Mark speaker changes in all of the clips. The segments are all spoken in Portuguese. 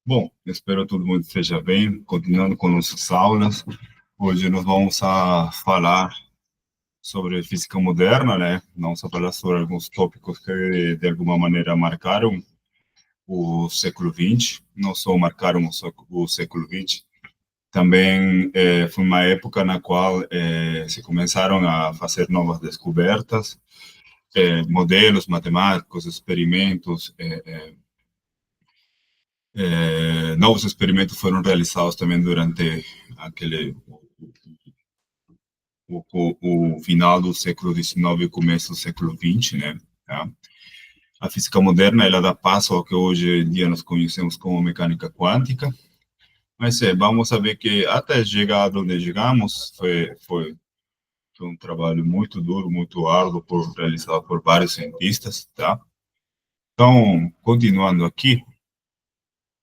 Speaker 1: Bom, espero que todo mundo esteja bem. Continuando com nossas aulas, hoje nós vamos a falar sobre física moderna, né? Vamos a falar sobre alguns tópicos que, de alguma maneira, marcaram o século XX, não só marcaram o século XX, também foi uma época na qual se começaram a fazer novas descobertas, modelos matemáticos, experimentos, novos experimentos foram realizados também durante aquele o final do século XIX e o começo do século XX, né? Tá? A física moderna ela dá passo ao que hoje em dia nós conhecemos como mecânica quântica, mas vamos saber que até chegar onde chegamos foi um trabalho muito duro, muito árduo, realizado por vários cientistas, tá? Então, continuando aqui,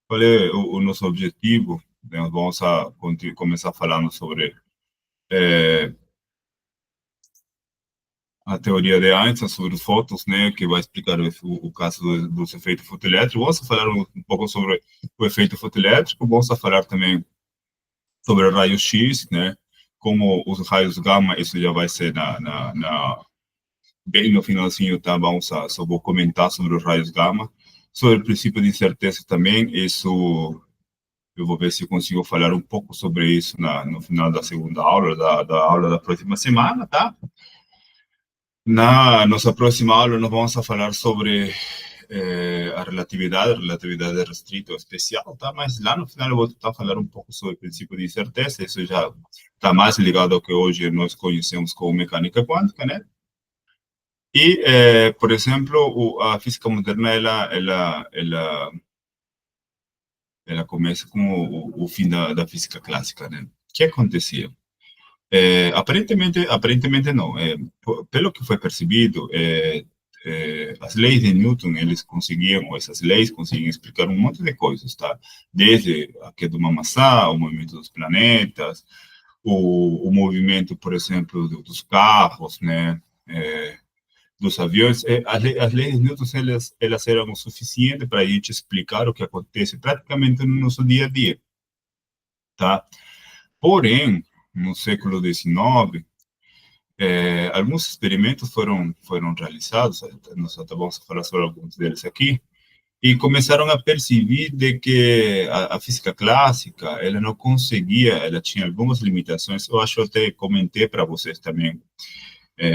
Speaker 1: qual é o nosso objetivo? Nós vamos a começar falando sobre a teoria de Einstein sobre os fótons, né, que vai explicar o caso dos efeitos fotoelétricos. Vamos falar um pouco sobre o efeito fotoelétrico, vamos falar também sobre raios X, né, como os raios gama, isso já vai ser bem no finalzinho, tá? Só vou comentar sobre os raios gama, sobre o princípio de incerteza também, isso eu vou ver se eu consigo falar um pouco sobre isso no final da segunda aula, da aula da próxima semana, tá? Na nossa próxima aula, nós vamos a falar sobre a relatividade restrita ou especial, tá? Mas lá no final eu vou tentar falar um pouco sobre o princípio de incerteza, isso já está mais ligado ao que hoje nós conhecemos como mecânica quântica, né? E, por exemplo, a física moderna, ela começa com o fim da física clássica, né? O que acontecia? Aparentemente não. Pelo que foi percebido, as leis de Newton, eles conseguiam, ou essas leis conseguiam explicar um monte de coisas, tá? Desde a queda de uma maçã, o movimento dos planetas, o movimento, por exemplo, dos carros, né? Dos aviões. As leis de Newton, elas eram o suficiente para a gente explicar o que acontece praticamente no nosso dia a dia, tá? Porém, no século XIX, alguns experimentos foram realizados, nós até vamos falar sobre alguns deles aqui, e começaram a perceber de que a física clássica, ela não conseguia, ela tinha algumas limitações, eu acho que até comentei para vocês também,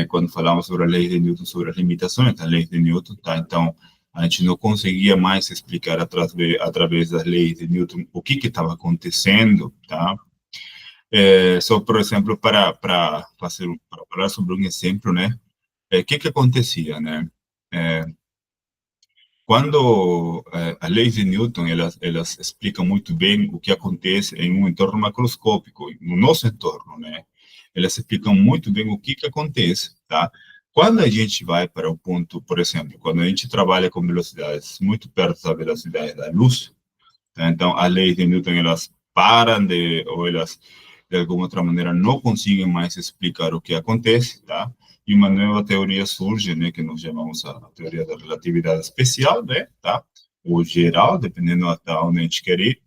Speaker 1: quando falamos sobre a lei de Newton, sobre as limitações da lei de Newton, tá? Então, a gente não conseguia mais explicar através das leis de Newton o que estava acontecendo, tá? Só, por exemplo, para falar sobre um exemplo, né? Que acontecia, né? É, quando as leis de Newton elas explicam muito bem o que acontece em um entorno macroscópico, no nosso entorno, né? Elas explicam muito bem o que acontece, tá? Quando a gente vai para o ponto, por exemplo, quando a gente trabalha com velocidades muito perto da velocidade da luz, tá? Então as leis de Newton elas param ou elas de alguma outra maneira não conseguem mais explicar o que acontece, tá? E uma nova teoria surge, né, que nós chamamos a teoria da relatividade especial, né, tá? Ou geral, dependendo até onde a gente quer ir.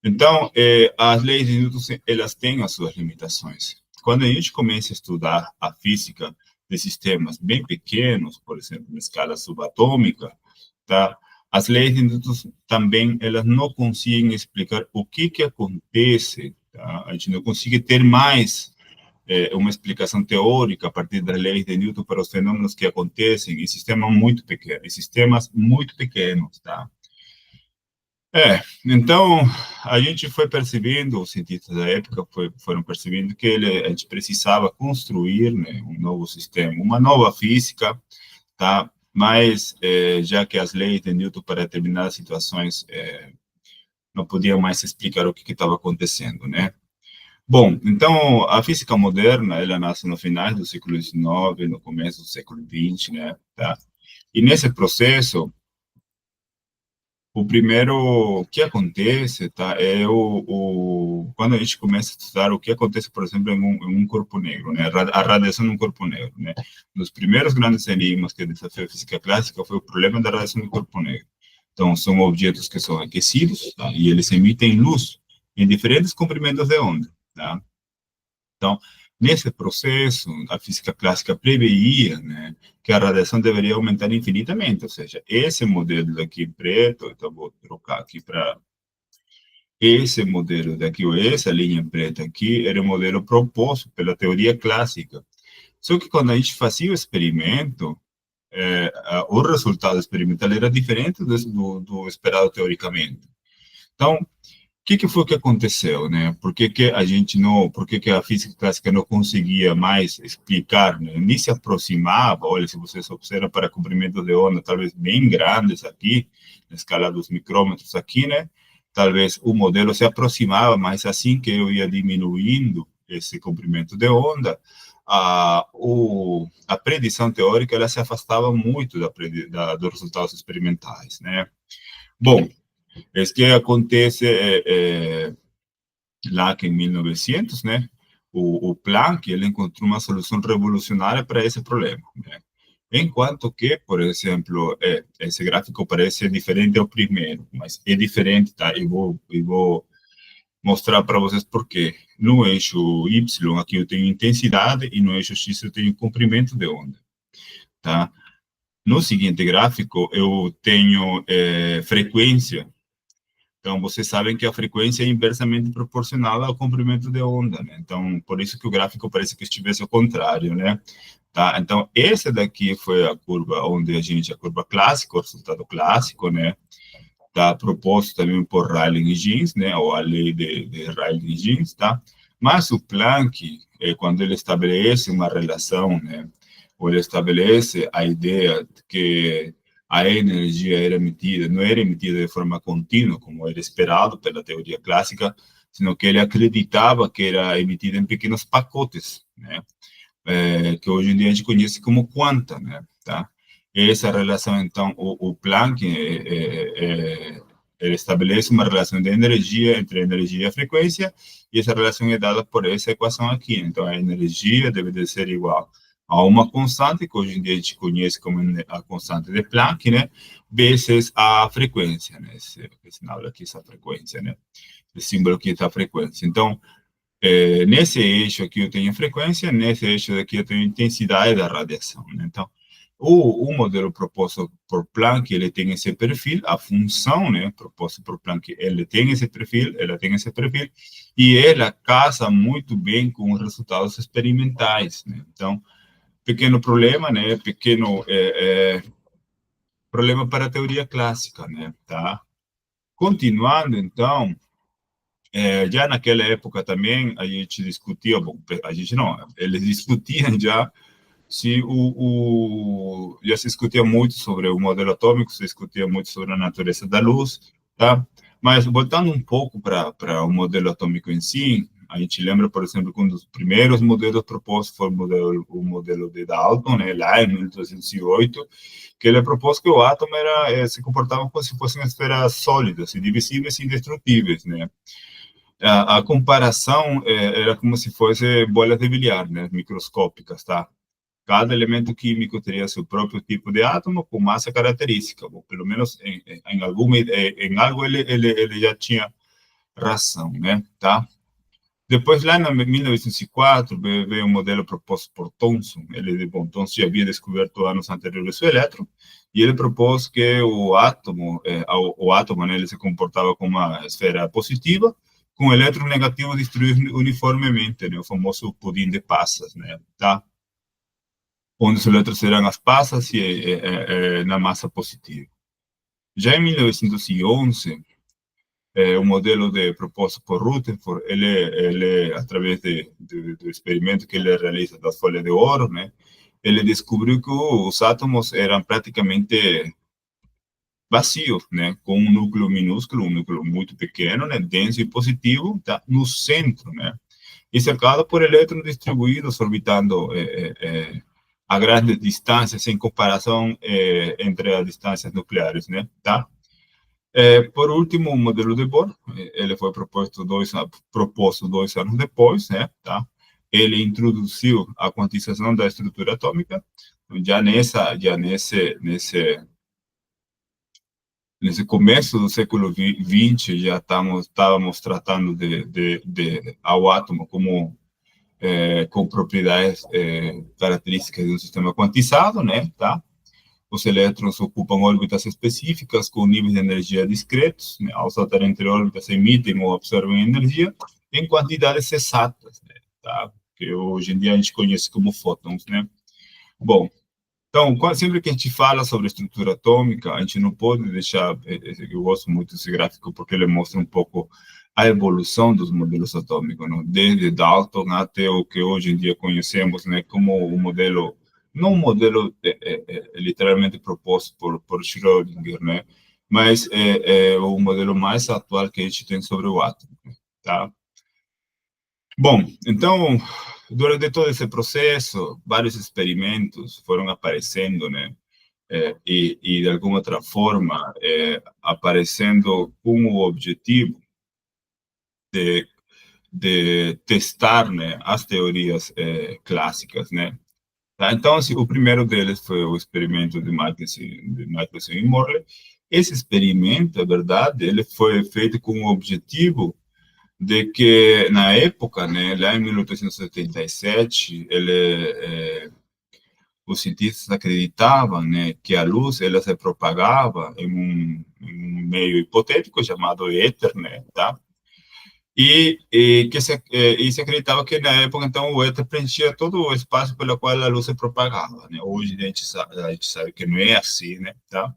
Speaker 1: Então, as leis de Newton, elas têm as suas limitações. Quando a gente começa a estudar a física de sistemas bem pequenos, por exemplo, na escala subatômica, tá? As leis de Newton também, elas não conseguem explicar o que acontece, tá? A gente não consegue ter mais uma explicação teórica a partir das leis de Newton para os fenômenos que acontecem em sistemas muito pequenos, tá? Então, a gente foi percebendo, os cientistas da época foram percebendo que a gente precisava construir, né, um novo sistema, uma nova física, tá? Mas, já que as leis de Newton para determinadas situações não podiam mais explicar o que estava acontecendo, né? Bom, então, a física moderna, ela nasce no final do século XIX, no começo do século XX, né? Tá? E nesse processo, o primeiro que acontece, tá, quando a gente começa a estudar o que acontece, por exemplo, em um corpo negro, né, a radiação no corpo negro, né. Um dos primeiros grandes enigmas que desafiou a física clássica foi o problema da radiação do corpo negro. Então, são objetos que são aquecidos, tá? E eles emitem luz em diferentes comprimentos de onda, tá? Então, nesse processo, a física clássica preveia, né, que a radiação deveria aumentar infinitamente, ou seja, esse modelo daqui preto, então vou trocar aqui para esse modelo daqui, ou essa linha preta aqui, era o modelo proposto pela teoria clássica. Só que quando a gente fazia o experimento, o resultado experimental era diferente do esperado teoricamente. Então, que foi que aconteceu, né? Por que que a gente não, por que que a física clássica não conseguia mais explicar, né? Nem se aproximava, olha, se vocês observam para comprimentos de onda talvez bem grandes aqui, na escala dos micrômetros aqui, né? Talvez o modelo se aproximava, mas assim que eu ia diminuindo esse comprimento de onda, a predição teórica ela se afastava muito dos resultados experimentais, né? Bom, é que acontece lá que em 1900, né, o Planck ele encontrou uma solução revolucionária para esse problema, né? Enquanto que, por exemplo, esse gráfico parece diferente ao primeiro, mas é diferente, tá? Eu vou mostrar para vocês por quê. No eixo Y, aqui eu tenho intensidade, e no eixo X eu tenho comprimento de onda, tá? No seguinte gráfico, eu tenho frequência. Então, vocês sabem que a frequência é inversamente proporcional ao comprimento de onda, né? Então, por isso que o gráfico parece que estivesse ao contrário, né? Tá? Então, essa daqui foi a curva onde a curva clássica, o resultado clássico, né? Tá proposto também por Rayleigh-Jeans, né? Ou a lei de Rayleigh-Jeans, tá? Mas o Planck, quando ele estabelece uma relação, né? Ou ele estabelece a ideia de que a energia era emitida, não era emitida de forma contínua, como era esperado pela teoria clássica, sino que ele acreditava que era emitida em pequenos pacotes, né? Que hoje em dia a gente conhece como quanta, né? Tá? Essa relação, então, o Planck ele estabelece uma relação de energia entre a energia e a frequência, e essa relação é dada por essa equação aqui. Então, a energia deve de ser igual a uma constante, que hoje em dia a gente conhece como a constante de Planck, né? Vezes a frequência, né? Esse sinal aqui, essa frequência, né? Esse símbolo aqui está a frequência. Então, nesse eixo aqui eu tenho frequência, nesse eixo aqui eu tenho intensidade da radiação, né? Então, o modelo proposto por Planck, ele tem esse perfil, a função, né, proposta por Planck, ele tem esse perfil, ela tem esse perfil, e ela casa muito bem com os resultados experimentais, né? Então, pequeno problema, né, pequeno problema para a teoria clássica, né, tá? Continuando, então, já naquela época também a gente discutia, bom, a gente não, eles discutiam já se já se discutia muito sobre o modelo atômico, se discutia muito sobre a natureza da luz, tá? Mas voltando um pouco para o modelo atômico em si, a gente lembra, por exemplo, que um dos primeiros modelos propostos foi o modelo de Dalton, né, lá em 1208, que ele propôs que o átomo se comportava como se fossem esferas sólidas, indivisíveis e indestrutíveis, né? A comparação era como se fosse bolas de bilhar, né, microscópicas, tá? Cada elemento químico teria seu próprio tipo de átomo com massa característica, ou pelo menos em algo ele já tinha razão, né? Tá? Depois, lá em 1904, veio um modelo proposto por Thomson. Bom, Thomson já havia descoberto anos anteriores o elétron, e ele propôs que o átomo, né, ele se comportava como uma esfera positiva, com o elétron negativo distribuído uniformemente, né, o famoso pudim de passas, né, tá? Onde os elétrons serão as passas e na massa positiva. Já em 1911, o modelo proposto por Rutherford, ele através do experimento que ele realiza das folhas de ouro, né, ele descobriu que os átomos eram praticamente vazios, né, com um núcleo minúsculo, um núcleo muito pequeno, né, denso e positivo, tá, no centro, né, e cercado por elétrons distribuídos orbitando a grandes distâncias em comparação entre as distâncias nucleares, né, tá? Por último, o modelo de Bohr, ele foi proposto 2 anos depois, né, tá? Ele introduziu a quantização da estrutura atômica, já nesse nesse começo do século XX, já estávamos tratando ao átomo como com propriedades características de um sistema quantizado, né, tá? Os elétrons ocupam órbitas específicas com níveis de energia discretos, né? Ao saltar entre órbitas, emitem ou absorvem energia em quantidades exatas, né? Tá? Que hoje em dia a gente conhece como fótons, né? Bom, então, sempre que a gente fala sobre estrutura atômica, a gente não pode deixar, eu gosto muito desse gráfico porque ele mostra um pouco a evolução dos modelos atômicos, né? Desde Dalton até o que hoje em dia conhecemos, né, como o modelo, não um modelo literalmente proposto por Schrödinger, né, mas é o modelo mais atual que a gente tem sobre o átomo, tá? Bom, então, durante todo esse processo, vários experimentos foram aparecendo, né? De alguma outra forma, aparecendo com o objetivo de testar, né, as teorias clássicas, né? Tá? Então, assim, o primeiro deles foi o experimento de Michelson e Morley. Esse experimento, na verdade, ele foi feito com o objetivo de que, na época, né, lá em 1877, os cientistas acreditavam, né, que a luz ela se propagava em um meio hipotético chamado éter, né, tá? E se acreditava que na época então o éter preenchia todo o espaço pelo qual a luz se propagava, né? Hoje a gente sabe que não é assim, né, tá?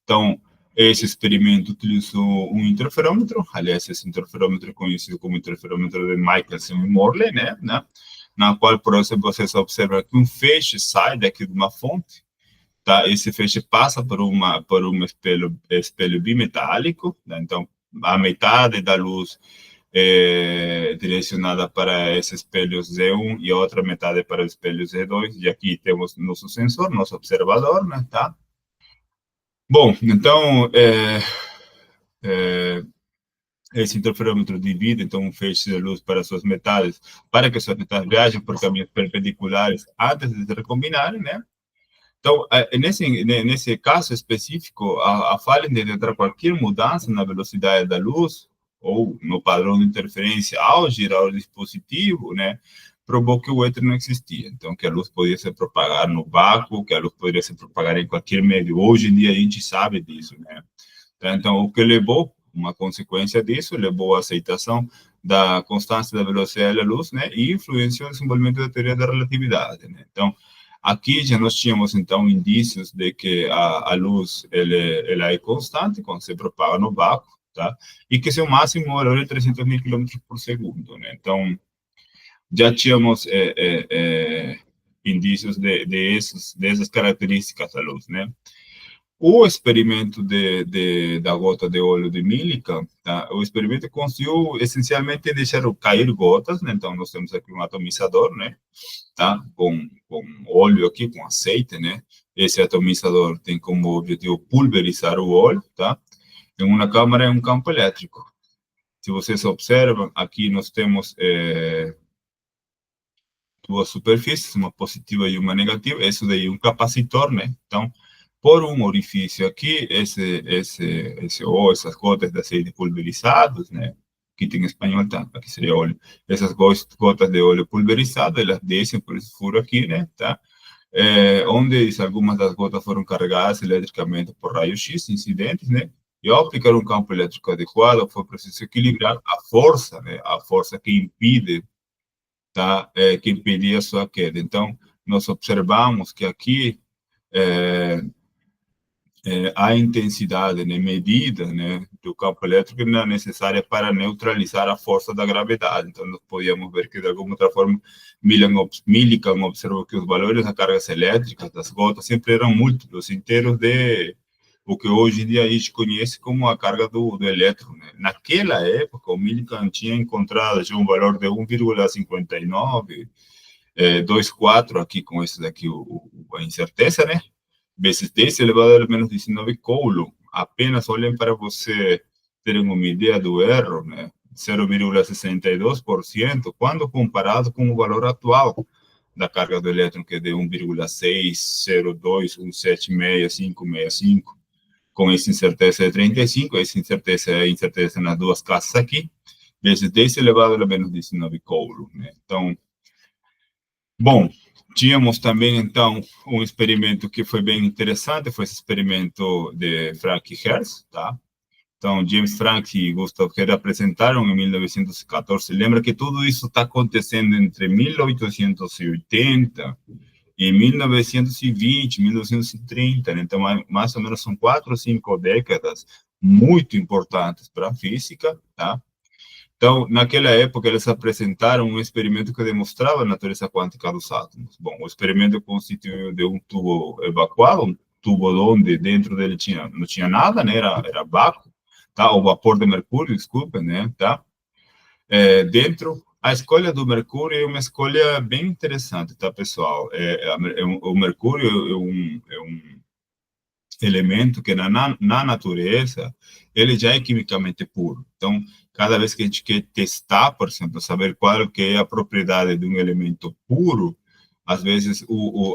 Speaker 1: Então, esse experimento utilizou um interferômetro, aliás, esse interferômetro é conhecido como interferômetro de Michelson e Morley, né? Na qual, por exemplo, você observa que um feixe sai daqui de uma fonte, tá? Esse feixe passa por um espelho bimetálico, né? Então, a metade da luz é direcionada para esse espelho Z1 e a outra metade para o espelho Z2, e aqui temos nosso sensor, nosso observador, né, tá? Bom, então, é, esse interferômetro divide, então, um feixe de luz para suas metades, para que suas metades viajem por caminhos perpendiculares antes de se recombinarem, né? Então, nesse caso específico, a falha em detectar qualquer mudança na velocidade da luz ou no padrão de interferência ao girar o dispositivo, né, provou que o éter não existia. Então, que a luz podia se propagar no vácuo, que a luz poderia se propagar em qualquer meio. Hoje em dia a gente sabe disso, né? Então, o que levou, uma consequência disso, levou à aceitação da constância da velocidade da luz, né, e influenciou o desenvolvimento da teoria da relatividade, né? Então, aqui já nós tínhamos, então, indícios de que a luz ela é constante quando se propaga no vácuo, tá? E que seu máximo valor é 300 mil quilômetros por segundo, né? Então, já tínhamos indícios dessas características da luz, né? O experimento da gota de óleo de Millikan, tá? O experimento consistiu essencialmente em deixar cair gotas, né? Então, nós temos aqui um atomizador, né? Tá? Com óleo aqui, com azeite, né? Esse atomizador tem como objetivo pulverizar o óleo, tá? Em uma câmara é um campo elétrico. Se vocês observam, aqui nós temos duas superfícies, uma positiva e uma negativa. Isso daí é um capacitor, né? Então, por um orifício aqui, ou essas gotas de azeite pulverizados, né? Que tem em espanhol, tá? Aqui seria óleo. Essas gotas de óleo pulverizado, elas descem por esse furo aqui, né? Tá? Onde algumas das gotas foram carregadas eletricamente por raios-x incidentes, né? E ao aplicar um campo elétrico adequado, foi preciso equilibrar a força, né? A força que impide, tá? Que impedia a sua queda. Então, nós observamos que aqui a intensidade, né, medida, né, do campo elétrico não é necessária para neutralizar a força da gravidade. Então, nós podíamos ver que, de alguma outra forma, Millikan observou que os valores das cargas elétricas das gotas sempre eram múltiplos inteiros de o que hoje em dia a gente conhece como a carga do elétron, né? Naquela época, o Millikan tinha encontrado já um valor de 1,59, 24, aqui com esse daqui, a incerteza, né? Vezes 10 elevado a menos 19 Coulomb. Apenas olhem para você terem uma ideia do erro, né? 0,62%, quando comparado com o valor atual da carga do elétron, que é de 1,602, 176, 565. com essa incerteza de 35, essa incerteza nas duas casas aqui, vezes 10 elevado a menos 19 coulombs, né? Então, bom, tínhamos também, então, um experimento que foi bem interessante, foi esse experimento de Frank e Hertz, tá? Então, James Franck e Gustav Hertz apresentaram em 1914. Lembra que tudo isso está acontecendo entre 1880 e 1920, 1930, né? Então, mais ou menos são 4 ou 5 décadas muito importantes para a física, tá? Então, naquela época, eles apresentaram um experimento que demonstrava a natureza quântica dos átomos. Bom, o experimento consistiu de um tubo evacuado, um tubo onde dentro dele não tinha nada, né? Era vácuo, tá? O vapor de mercúrio, desculpa, né? Tá? Dentro, a escolha do mercúrio é uma escolha bem interessante, tá, pessoal? O mercúrio é um elemento que na natureza ele já é quimicamente puro. Então, cada vez que a gente quer testar, por exemplo, saber qual que é a propriedade de um elemento puro, às vezes o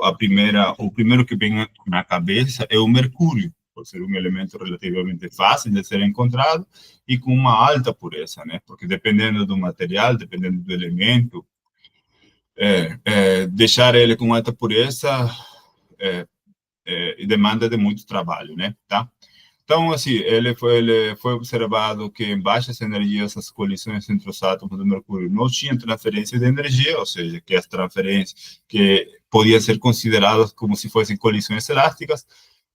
Speaker 1: primeiro que vem na cabeça é o mercúrio, por ser um elemento relativamente fácil de ser encontrado e com uma alta pureza, né? Porque dependendo do material, dependendo do elemento, deixar ele com alta pureza demanda de muito trabalho, né? Tá? Então, assim, ele foi observado que em baixas energias as colisões entre os átomos do mercúrio não tinham transferência de energia, ou seja, que as transferências que podiam ser consideradas como se fossem colisões elásticas,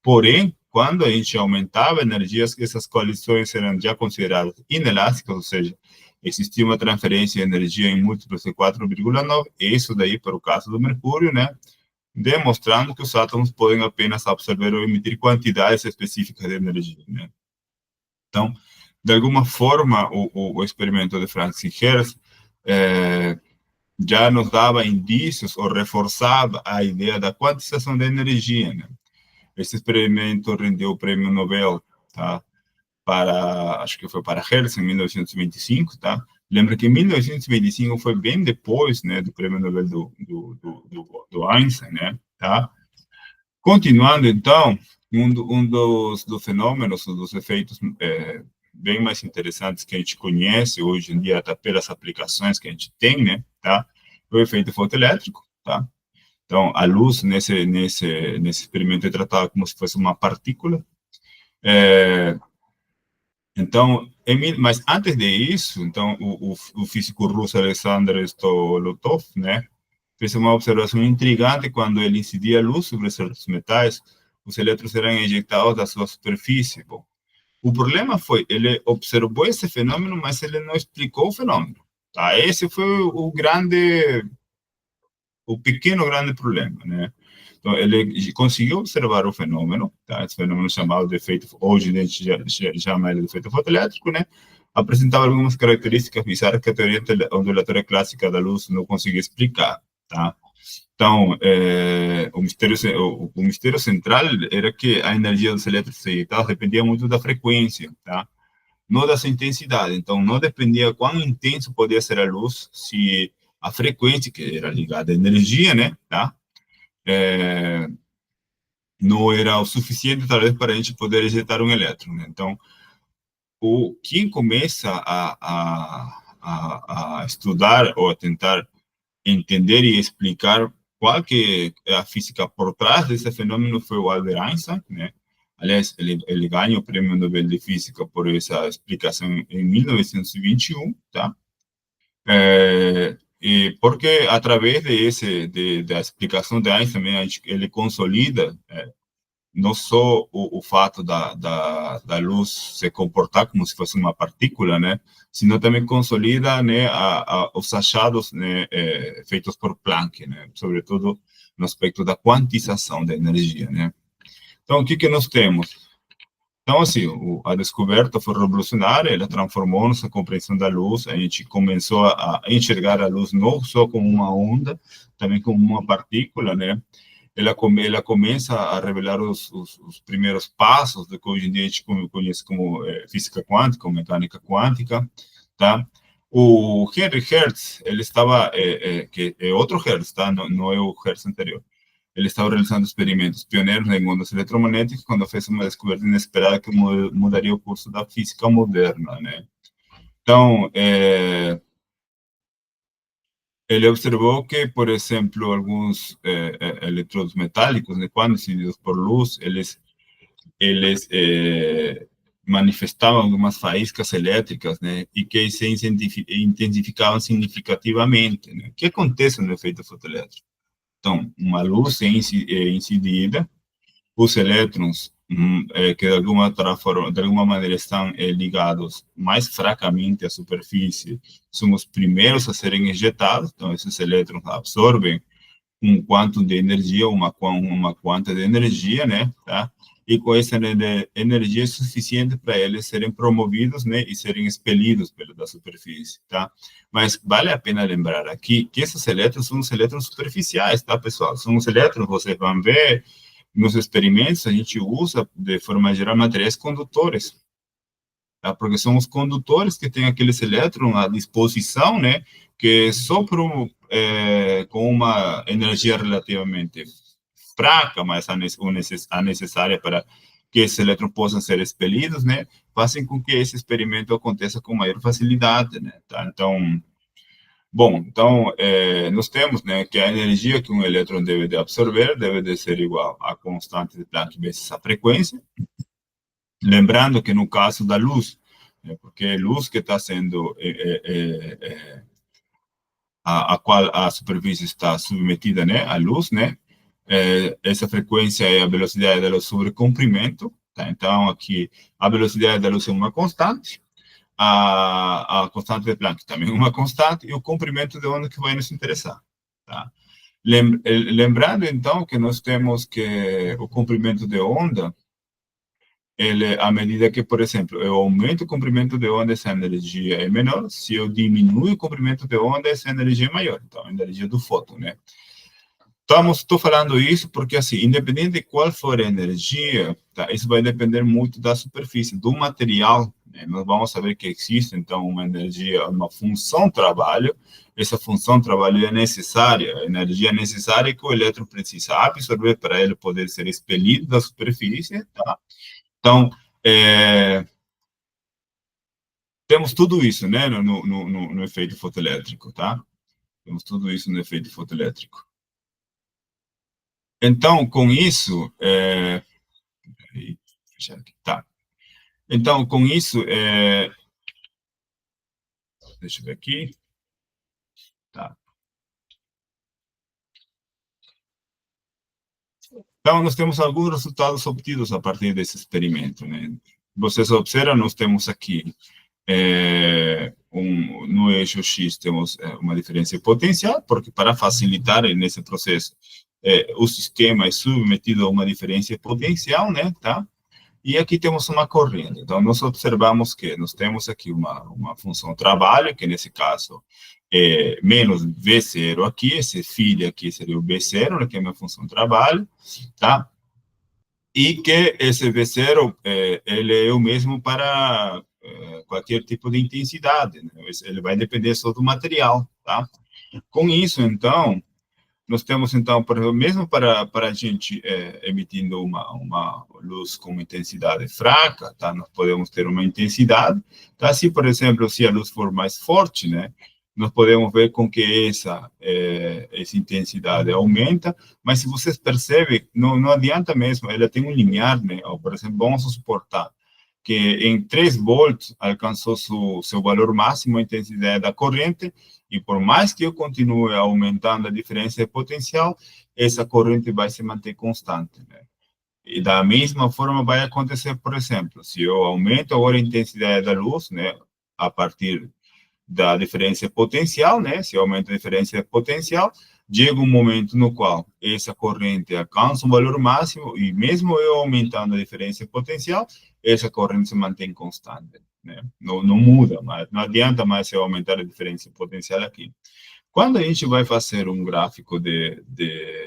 Speaker 1: porém, quando a gente aumentava a energia, essas colisões eram já consideradas inelásticas, ou seja, existia uma transferência de energia em múltiplos de 4,9, isso daí para o caso do mercúrio, né? Demonstrando que os átomos podem apenas absorver ou emitir quantidades específicas de energia, né? Então, de alguma forma, o experimento de Francis Hertz já nos dava indícios ou reforçava a ideia da quantização da energia, né? Esse experimento rendeu o prêmio Nobel, tá? Acho que foi para Hertz em 1925, tá? Lembra que em 1925 foi bem depois, né, do prêmio Nobel do Einstein, né? Tá? Continuando, então, um dos fenômenos, dos efeitos bem mais interessantes que a gente conhece hoje em dia, até pelas aplicações que a gente tem, né, tá? O efeito fotoelétrico, tá? Então, a luz nesse experimento é tratada como se fosse uma partícula. Então, mas antes disso, então, o físico russo Alexander Stolotov, né, fez uma observação intrigante quando ele incidia a luz sobre certos metais, os elétrons eram ejetados da sua superfície. Bom, o problema foi, ele observou esse fenômeno, mas ele não explicou o fenômeno. Tá? Esse foi o pequeno grande problema, né? Então, ele conseguiu observar o fenômeno, tá? Esse fenômeno chamado de efeito, hoje a gente chama ele de efeito fotoelétrico, né? Apresentava algumas características bizarras que a teoria ondulatória clássica da luz não conseguia explicar, tá? Então, o mistério central era que a energia dos elétrons ejetados dependia muito da frequência, tá? Não da sua intensidade. Então, não dependia quão intenso podia ser a luz, se a frequência, que era ligada à energia, né, tá? Não era o suficiente, talvez, para a gente poder ejetar um elétron, né? Então, quem começa a estudar ou a tentar entender e explicar qual que é a física por trás desse fenômeno foi o Albert Einstein, né? Aliás, ele ganha o Prêmio Nobel de Física por essa explicação em 1921, tá? E porque através da explicação de Einstein, ele consolida não só o fato da luz se comportar como se fosse uma partícula, né, sino também consolida, né, os achados, né, feitos por Planck, né, sobretudo no aspecto da quantização da energia, né. Então, o que nós temos? Então, assim, a descoberta foi revolucionária, ela transformou nossa compreensão da luz, a gente começou a enxergar a luz não só como uma onda, também como uma partícula, né, ela começa a revelar os primeiros passos do que hoje em dia a gente conhece como física quântica ou mecânica quântica, tá? O Henry Hertz, ele estava, que é outro Hertz, tá? Não é o Hertz anterior. ele estava realizando experimentos pioneiros em ondas eletromagnéticas quando fez uma descoberta inesperada que mudaria o curso da física moderna, né? Então, ele observou que, por exemplo, alguns eletrodos metálicos, né, quando incididos por luz, eles manifestavam algumas faíscas elétricas, né, e que se intensificavam significativamente, né? O que acontece no efeito fotoelétrico? Então, uma luz é incidida, os elétrons que de alguma maneira estão ligados mais fracamente à superfície, são os primeiros a serem ejetados, então esses elétrons absorvem um quanto de energia, uma quanta de energia, né, tá? E com essa energia é suficiente para eles serem promovidos, né, e serem expelidos da superfície, tá? Mas vale a pena lembrar aqui que esses elétrons são os elétrons superficiais, tá, pessoal? São os elétrons, vocês vão ver, nos experimentos, a gente usa, de forma geral, materiais condutores, tá? Porque são os condutores que têm aqueles elétrons à disposição, né? Que sopram com uma energia relativamente fraca, mas a necessária para que esses elétrons possam ser expelidos, né? Fazem com que esse experimento aconteça com maior facilidade, né? Tá? Então, bom, então, nós temos, né, que a energia que um elétron deve de absorver deve de ser igual à constante de Planck vezes a frequência, lembrando que no caso da luz, né, porque é luz que está sendo, a qual a superfície está submetida, né, à luz, né, essa frequência é a velocidade da luz sobre comprimento, tá? Então, aqui, a velocidade da luz é uma constante, a constante de Planck também é uma constante, e o comprimento de onda que vai nos interessar. Tá? Lembrando, então, que nós temos que o comprimento de onda, ele, à medida que, por exemplo, eu aumento o comprimento de onda, essa energia é menor, se eu diminuo o comprimento de onda, essa energia é maior, então, a energia do fóton, né? Estou falando isso porque, assim, independente de qual for a energia, tá, isso vai depender muito da superfície, do material, né? Nós vamos saber que existe, então, uma energia, uma função trabalho, essa função trabalho é necessária, a energia necessária que o elétron precisa absorver para ele poder ser expelido da superfície, tá? Então, temos tudo isso, né, no efeito fotoelétrico, tá? Temos tudo isso no efeito fotoelétrico. Então, com isso, tá. Então, com isso, deixa eu ver aqui. Tá. Então, nós temos alguns resultados obtidos a partir desse experimento, né? Vocês observam, nós temos aqui, no eixo X, temos uma diferença potencial, porque para facilitar nesse processo, o sistema é submetido a uma diferença potencial, né? Tá? E aqui temos uma corrente. Então, nós observamos que nós temos aqui uma função trabalho, que nesse caso é menos V0 aqui, esse filho aqui seria o B0, né, que é a minha função trabalho, tá? E que esse V0, ele é o mesmo para qualquer tipo de intensidade, né? Ele vai depender só do material, tá? Com isso, então, nós temos, então, por exemplo, mesmo para a gente emitindo uma luz com uma intensidade fraca, tá? Nós podemos ter uma intensidade, tá? Se, por exemplo, se a luz for mais forte, né? Nós podemos ver com que essa intensidade aumenta, mas se vocês percebem, não adianta mesmo, ela tem um limiar, né? Ou, por exemplo, vamos suportar que em 3 volts alcançou seu valor máximo a intensidade da corrente, e por mais que eu continue aumentando a diferença de potencial, essa corrente vai se manter constante, né? E da mesma forma vai acontecer, por exemplo, se eu aumento agora a intensidade da luz, né, a partir da diferença potencial, né? Se aumenta a diferença potencial, chega um momento no qual essa corrente alcança um valor máximo e mesmo eu aumentando a diferença potencial, essa corrente se mantém constante, né? Não muda, mas não adianta mais eu aumentar a diferença potencial aqui. Quando a gente vai fazer um gráfico de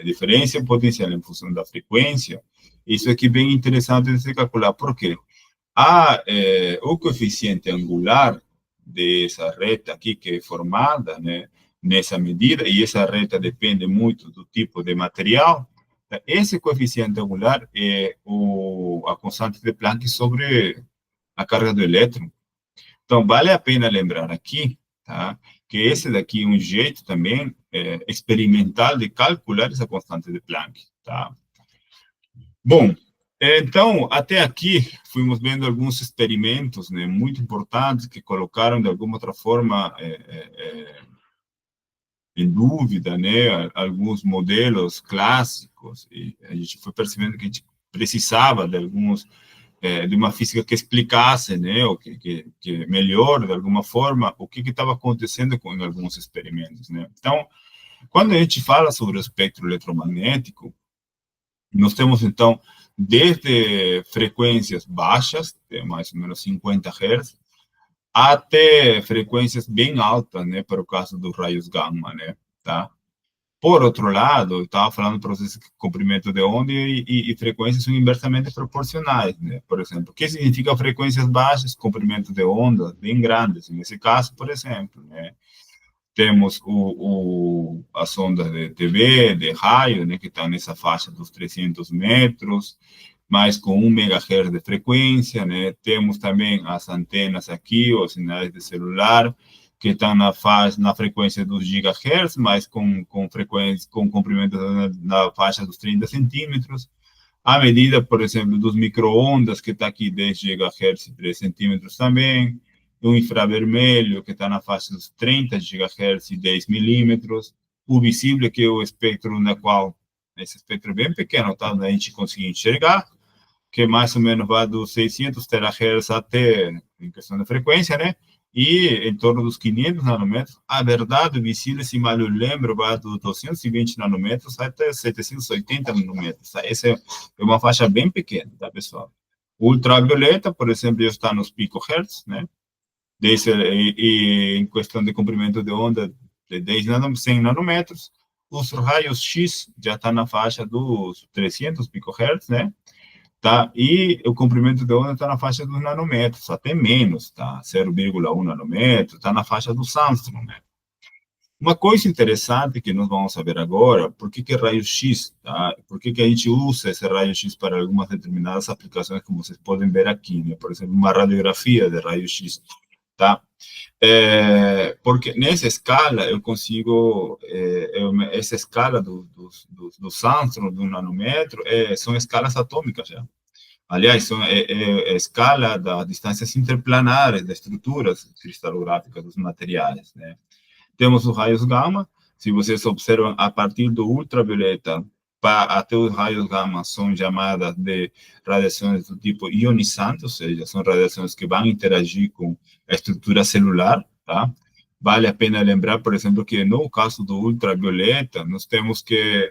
Speaker 1: diferença potencial em função da frequência, isso aqui é bem interessante de se calcular. Por quê? O coeficiente angular dessa reta aqui que é formada, né, nessa medida, e essa reta depende muito do tipo de material, Esse coeficiente angular é a constante de Planck sobre a carga do elétron. Então, vale a pena lembrar aqui, tá, que esse daqui é um jeito também experimental de calcular essa constante de Planck, tá? Bom, então, até aqui, fomos vendo alguns experimentos, né, muito importantes que colocaram, de alguma outra forma, em dúvida, né, alguns modelos clássicos, e a gente foi percebendo que a gente precisava de alguns, de uma física que explicasse, né, ou que melhor, de alguma forma, o que estava acontecendo com alguns experimentos, né. Então, quando a gente fala sobre o espectro eletromagnético, nós temos, então, desde frequências baixas, de mais ou menos 50 Hz, até frequências bem altas, né, para o caso dos raios gama, né, tá? Por outro lado, eu estava falando para vocês que comprimento de onda e frequências são inversamente proporcionais, né? Por exemplo, o que significa frequências baixas? Comprimento de onda bem grandes. Nesse caso, por exemplo, né? Temos as ondas de TV, de raio, né? Que estão nessa faixa dos 300 metros, mas com 1 MHz de frequência, né? Temos também as antenas aqui, os sinais de celular, que estão na frequência dos gigahertz, mas com frequência, com comprimento na faixa dos 30 centímetros. A medida, por exemplo, dos micro-ondas, que está aqui 10 gigahertz e 3 centímetros também. O infravermelho, que está na faixa dos 30 gigahertz e 10 milímetros. O visível, que é o espectro na qual, esse espectro bem pequeno, tá? A gente consegue enxergar, que mais ou menos vai dos 600 terahertz até, em questão de frequência, né? E em torno dos 500 nanômetros. A verdade, o visível, se mal eu lembro, vai dos 220 nanômetros até 780 nanômetros. Tá? Essa é uma faixa bem pequena, tá, pessoal? O ultravioleta, por exemplo, está nos picohertz, né? E em questão de comprimento de onda, de 10 100 nanômetros. Os raios X já está na faixa dos 300 picohertz, né? Tá? E o comprimento de onda está na faixa dos nanômetros, até menos, tá? 0,1 nanômetro, está na faixa dos Armstrong, né? Uma coisa interessante que nós vamos saber agora, por que raio-x, tá? Por que a gente usa esse raio-x para algumas determinadas aplicações, como vocês podem ver aqui, né? Por exemplo, uma radiografia de raio-x, tá? Porque nessa escala eu consigo, essa escala dos Armstrong, do nanômetro, são escalas atômicas, já. Aliás, é a escala das distâncias interplanares das estruturas cristalográficas dos materiais, né? Temos os raios gama, se vocês observam, a partir do ultravioleta até os raios gama são chamadas de radiações do tipo ionizante, ou seja, são radiações que vão interagir com a estrutura celular, tá? Vale a pena lembrar, por exemplo, que no caso do ultravioleta, nós temos que,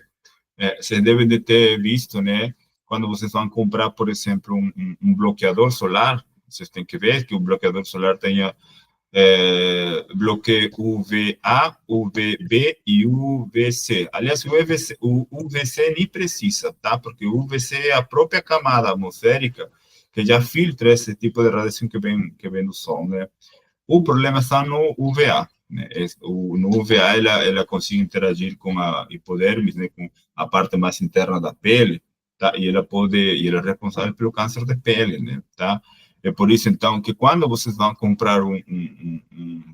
Speaker 1: vocês devem de ter visto, né? Quando vocês vão comprar, por exemplo, um bloqueador solar, vocês têm que ver que o bloqueador solar tenha bloqueio UVA, UVB e UVC. Aliás, o UVC nem precisa, tá? Porque o UVC é a própria camada atmosférica que já filtra esse tipo de radiação que vem do Sol, né? O problema está no UVA, né? No UVA ela consegue interagir com a hipodermis, né? Com a parte mais interna da pele, tá? E ela é responsável pelo câncer de pele, né? Tá? É por isso, então, que quando vocês vão comprar um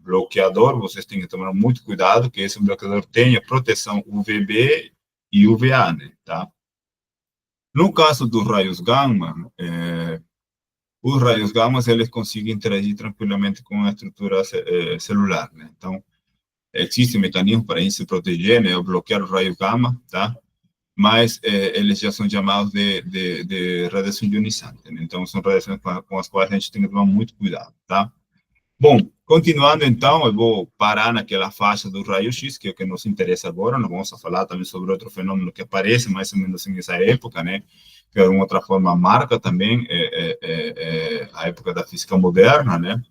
Speaker 1: bloqueador, vocês têm que tomar muito cuidado que esse bloqueador tenha proteção UVB e UVA, né? Tá? No caso dos raios gama, os raios gama eles conseguem interagir tranquilamente com a estrutura celular, né? Então, existe um mecanismo para a gente se proteger, né? Bloquear os raios gama, tá? Mas eles já são chamados de radiação ionizante, né? Então, são radiações com as quais a gente tem que tomar muito cuidado, tá? Bom, continuando então, eu vou parar naquela faixa do raio-x, que é o que nos interessa agora. Nós vamos falar também sobre outro fenômeno que aparece mais ou menos nessa época, né? Que de uma outra forma marca também a época da física moderna, né?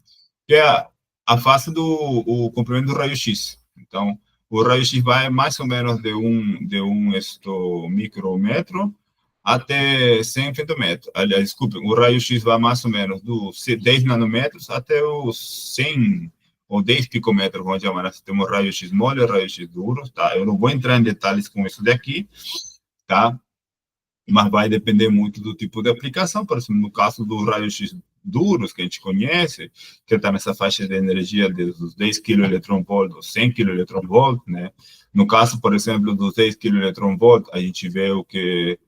Speaker 1: Que é a fase do comprimento do raio-x. Então, o raio-x vai mais ou menos de um micrômetro até 100 femtometros. Aliás, desculpe, o raio-x vai mais ou menos dos 10 nanômetros até os 100 ou 10 picômetros, vamos chamar assim. Temos raio-x mole e raio-x duro, tá? Eu não vou entrar em detalhes com isso daqui, tá? mas vai depender muito do tipo de aplicação. Por exemplo, no caso do raio-x duros, que a gente conhece, que está nessa faixa de energia dos 10 kV, ou 100 kV, né? No caso, por exemplo, dos 10 kV, a gente vê o que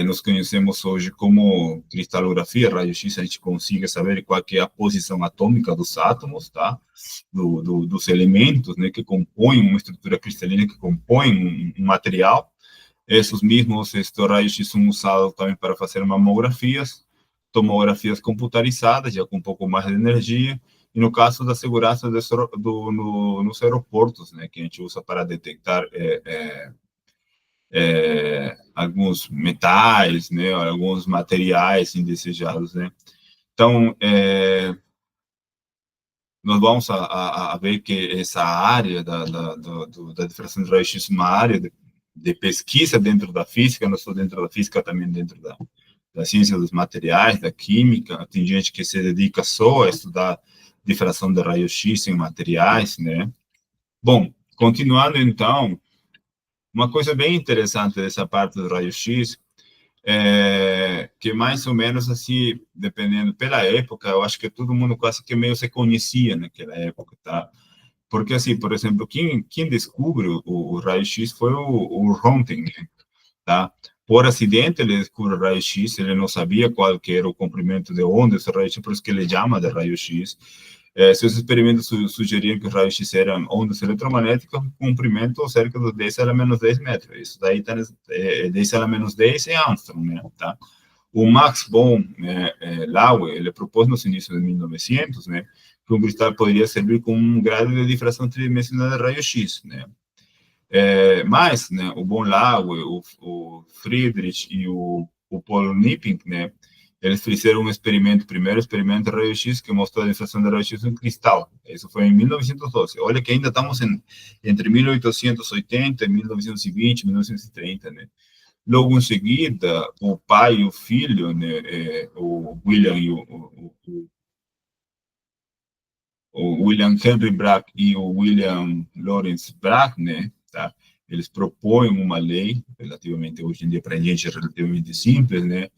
Speaker 1: nós conhecemos hoje como cristalografia, raio-x, a gente consiga saber qual que é a posição atômica dos átomos, tá? Dos elementos, né, que compõem uma estrutura cristalina, que compõem um material. Esses mesmos raios-x são usados também para fazer mamografias, tomografias computarizadas, já com um pouco mais de energia, e no caso da segurança nos aeroportos, né, que a gente usa para detectar alguns metais, né, alguns materiais indesejados, né. Então, nós vamos a ver que essa área da difração de raio-x é uma área de pesquisa dentro da física, não só dentro da física, também dentro da ciência dos materiais, da química. Tem gente que se dedica só a estudar difração de raio-x em materiais, né? Bom, continuando então, uma coisa bem interessante dessa parte do raio-x que mais ou menos assim, dependendo pela época, eu acho que todo mundo quase que meio se conhecia naquela época, tá? Porque assim, por exemplo, quem descobre o raio-x foi o Röntgen, né? Tá? Por acidente ele descobre o raio-x, ele não sabia qual que era o comprimento de onda desse raio-x, por isso que ele chama de raio-x. Seus experimentos sugeriam que o raio-x eram ondas eletromagnéticas com comprimento cerca de 10 a menos 10 metros. Isso daí tá, 10 a menos 10 é Armstrong, né? Tá? O Max von Laue, ele propôs nos inícios de 1900, né, que um cristal poderia servir como um grado de difração tridimensional de raio-x, né? Mas, né, o von Laue, o Friedrich e o Paul Knipping, né, eles fizeram um experimento, primeiro experimento de raio-x, que mostrou a difração de raio-x em cristal. Isso foi em 1912. Olha que ainda estamos entre 1880 e 1920, 1930, né? Logo em seguida, o pai e o filho, né, o William e o William Henry Bragg e o William Lawrence Bragg, né, tá? Eles propõem uma lei, relativamente hoje em dia para a gente é relativamente simples, né,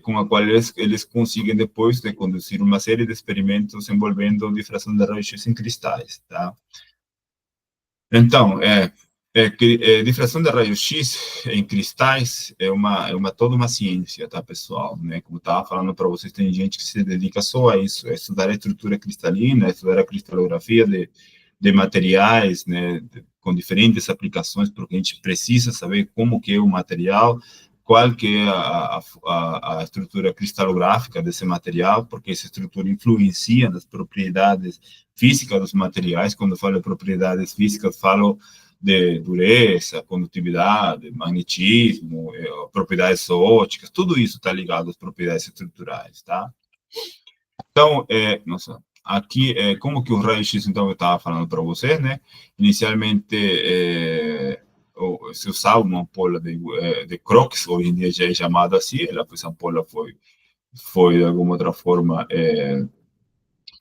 Speaker 1: com a qual eles conseguem depois de conduzir uma série de experimentos envolvendo difração de raios-x em cristais, tá? Então, difração de raio-x em cristais é toda uma ciência, tá, pessoal? Né? Como eu estava falando para vocês, tem gente que se dedica só a isso, a estudar a estrutura cristalina, a estudar a cristalografia de materiais, né, com diferentes aplicações, porque a gente precisa saber como que é o material, qual que é a estrutura cristalográfica desse material, porque essa estrutura influencia nas propriedades físicas dos materiais. Quando eu falo de propriedades físicas, falo de dureza, condutividade, magnetismo, propriedades ópticas, tudo isso está ligado às propriedades estruturais, tá? Então, nossa, aqui, como que o raio-x, então, eu estava falando para vocês, né? Inicialmente, se usava uma ampola de Crookes, hoje em dia já é chamada assim, essa ampola foi de alguma outra forma,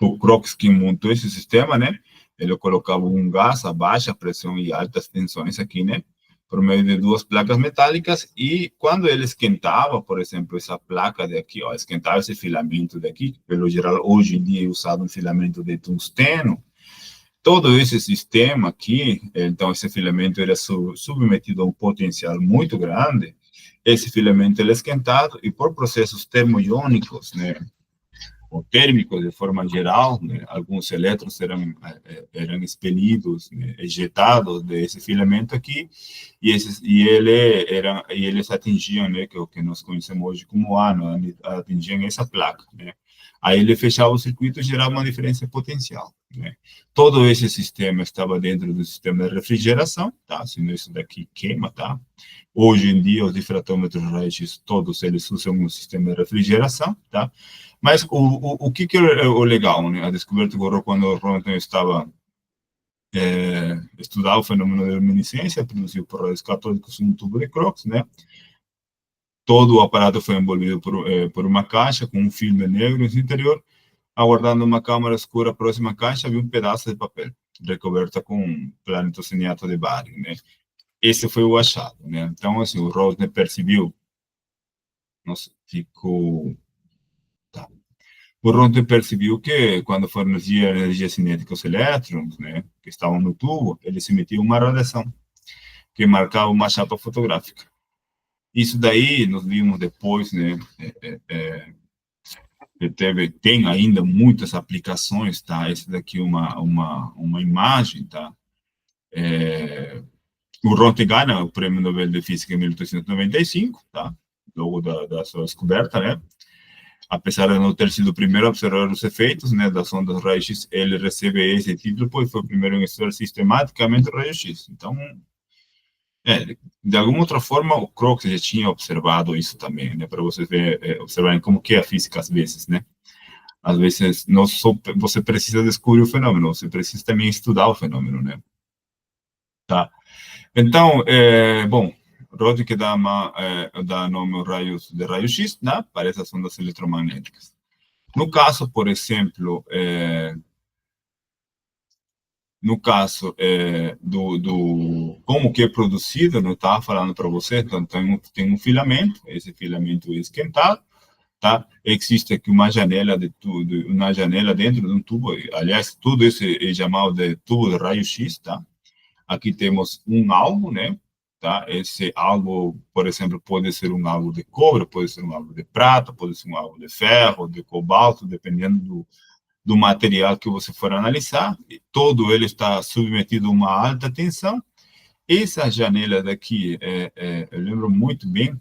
Speaker 1: o Crookes que montou esse sistema, né? Ele colocava um gás a baixa pressão e altas tensões aqui, né? Por meio de duas placas metálicas, e quando ele esquentava, por exemplo, essa placa daqui, ó, esquentava esse filamento daqui, que pelo geral hoje em dia é usado um filamento de tungsteno, todo esse sistema aqui, então esse filamento era submetido a um potencial muito grande, esse filamento ele é esquentado e por processos termoiônicos, né, ou térmicos de forma geral, né, alguns elétrons eram expelidos, né, ejetados desse filamento aqui, e eles atingiam, né, que é o que nós conhecemos hoje como ánodo, atingiam essa placa, né. Aí ele fechava o circuito e gerava uma diferença potencial, né. Todo esse sistema estava dentro do sistema de refrigeração, tá? Senão isso daqui queima, tá? Hoje em dia, os difratômetros raio-x, todos eles usam um sistema de refrigeração, tá? Mas o que é o legal, né? A descoberta que ocorreu quando o Röntgen estava estudar o fenômeno da luminescência produzido por raios catódicos em um tubo de Crookes, né? Todo o aparato foi envolvido por uma caixa com um filme negro no interior. Aguardando uma câmara escura próxima à caixa, havia um pedaço de papel recoberta com um planetoceniato de bário, né? Esse foi o achado, né? Então, assim, o Rosner percebeu Nossa, ficou... Tá. O Röntgen percebeu que, quando fornecia energia cinética aos elétrons, né, que estavam no tubo, eles emitiam uma radiação que marcava uma chapa fotográfica. Isso daí, nós vimos depois, né, tem ainda muitas aplicações, tá? Essa daqui é uma imagem, tá? O Röntgen ganha o Prêmio Nobel de Física em 1895, tá? Logo da sua descoberta, né? Apesar de não ter sido o primeiro a observar os efeitos, né, das ondas raio-x, ele recebe esse título porque foi o primeiro em estudar sistematicamente o raio-x. Então, de alguma outra forma, o Crookes já tinha observado isso também, né, para vocês observarem como que é a física às vezes, né? Às vezes, não só você precisa descobrir o fenômeno, você precisa também estudar o fenômeno, né? Tá? Então, bom, Röntgen que dá nome aos raios de raio-x, né, para essas ondas eletromagnéticas. No caso, por exemplo, como que é produzido, eu estava falando para você, então tem um filamento, esse filamento é esquentado, tá? Existe aqui uma janela uma janela dentro de um tubo, aliás, tudo isso é chamado de tubo de raio-x, tá? Aqui temos um alvo, né? Tá? Esse alvo, por exemplo, pode ser um alvo de cobre, pode ser um alvo de prata, pode ser um alvo de ferro, de cobalto, dependendo do material que você for analisar. E todo ele está submetido a uma alta tensão. Essa janela daqui, eu lembro muito bem,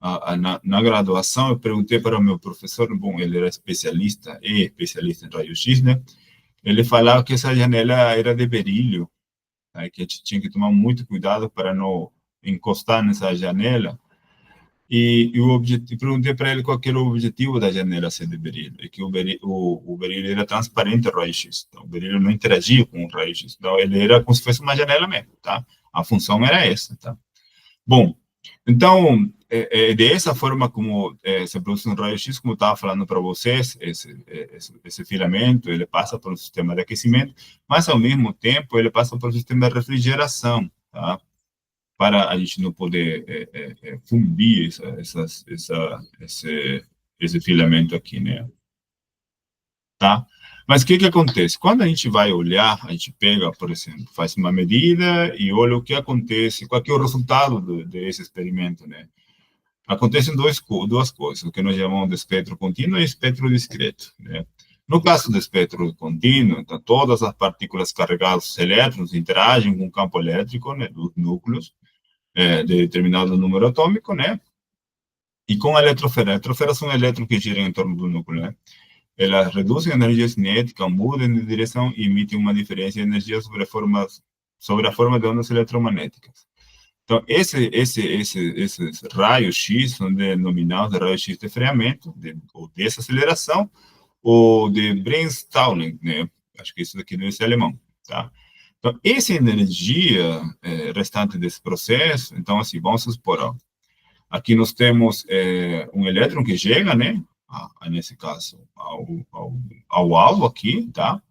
Speaker 1: na graduação, eu perguntei para o meu professor, bom, ele era especialista em raio-x, né? Ele falava que essa janela era de berílio, tá? Que a gente tinha que tomar muito cuidado para não encostar nessa janela. E o objetivo, perguntei para ele qual era o objetivo da janela ser de berílio, e que o berílio era transparente ao raio-x, então o berílio não interagia com o raio-x, então ele era como se fosse uma janela mesmo, tá? A função era essa, tá? Bom, então, dessa forma como se produz um raio-x, como eu estava falando para vocês, esse filamento, ele passa por um sistema de aquecimento, mas, ao mesmo tempo, ele passa por um sistema de refrigeração, tá? Para a gente não poder fundir esse filamento aqui, né? Tá? Mas o que que acontece? Quando a gente vai olhar, a gente pega, por exemplo, faz uma medida e olha o que acontece, qual que é o resultado desse experimento, né? Acontecem duas coisas, o que nós chamamos de espectro contínuo e espectro discreto, né? No caso do espectro contínuo, então, todas as partículas carregadas, os elétrons, interagem com o campo elétrico, né, dos núcleos, de determinado número atômico, né? E com a eletrosfera. A eletrosfera são elétrons que giram em torno do núcleo, né? Elas reduzem a energia cinética, mudam de direção e emitem uma diferença de energia sobre a forma de ondas eletromagnéticas. Então, esses raios X são denominados de raios X de freamento, ou desaceleração, ou de Bremsstrahlung, né? Acho que isso daqui deve ser alemão, tá? Então, essa energia restante desse processo, então, assim, vamos supor, ó, aqui nós temos um elétron que chega, né, nesse caso, ao alvo aqui, tá?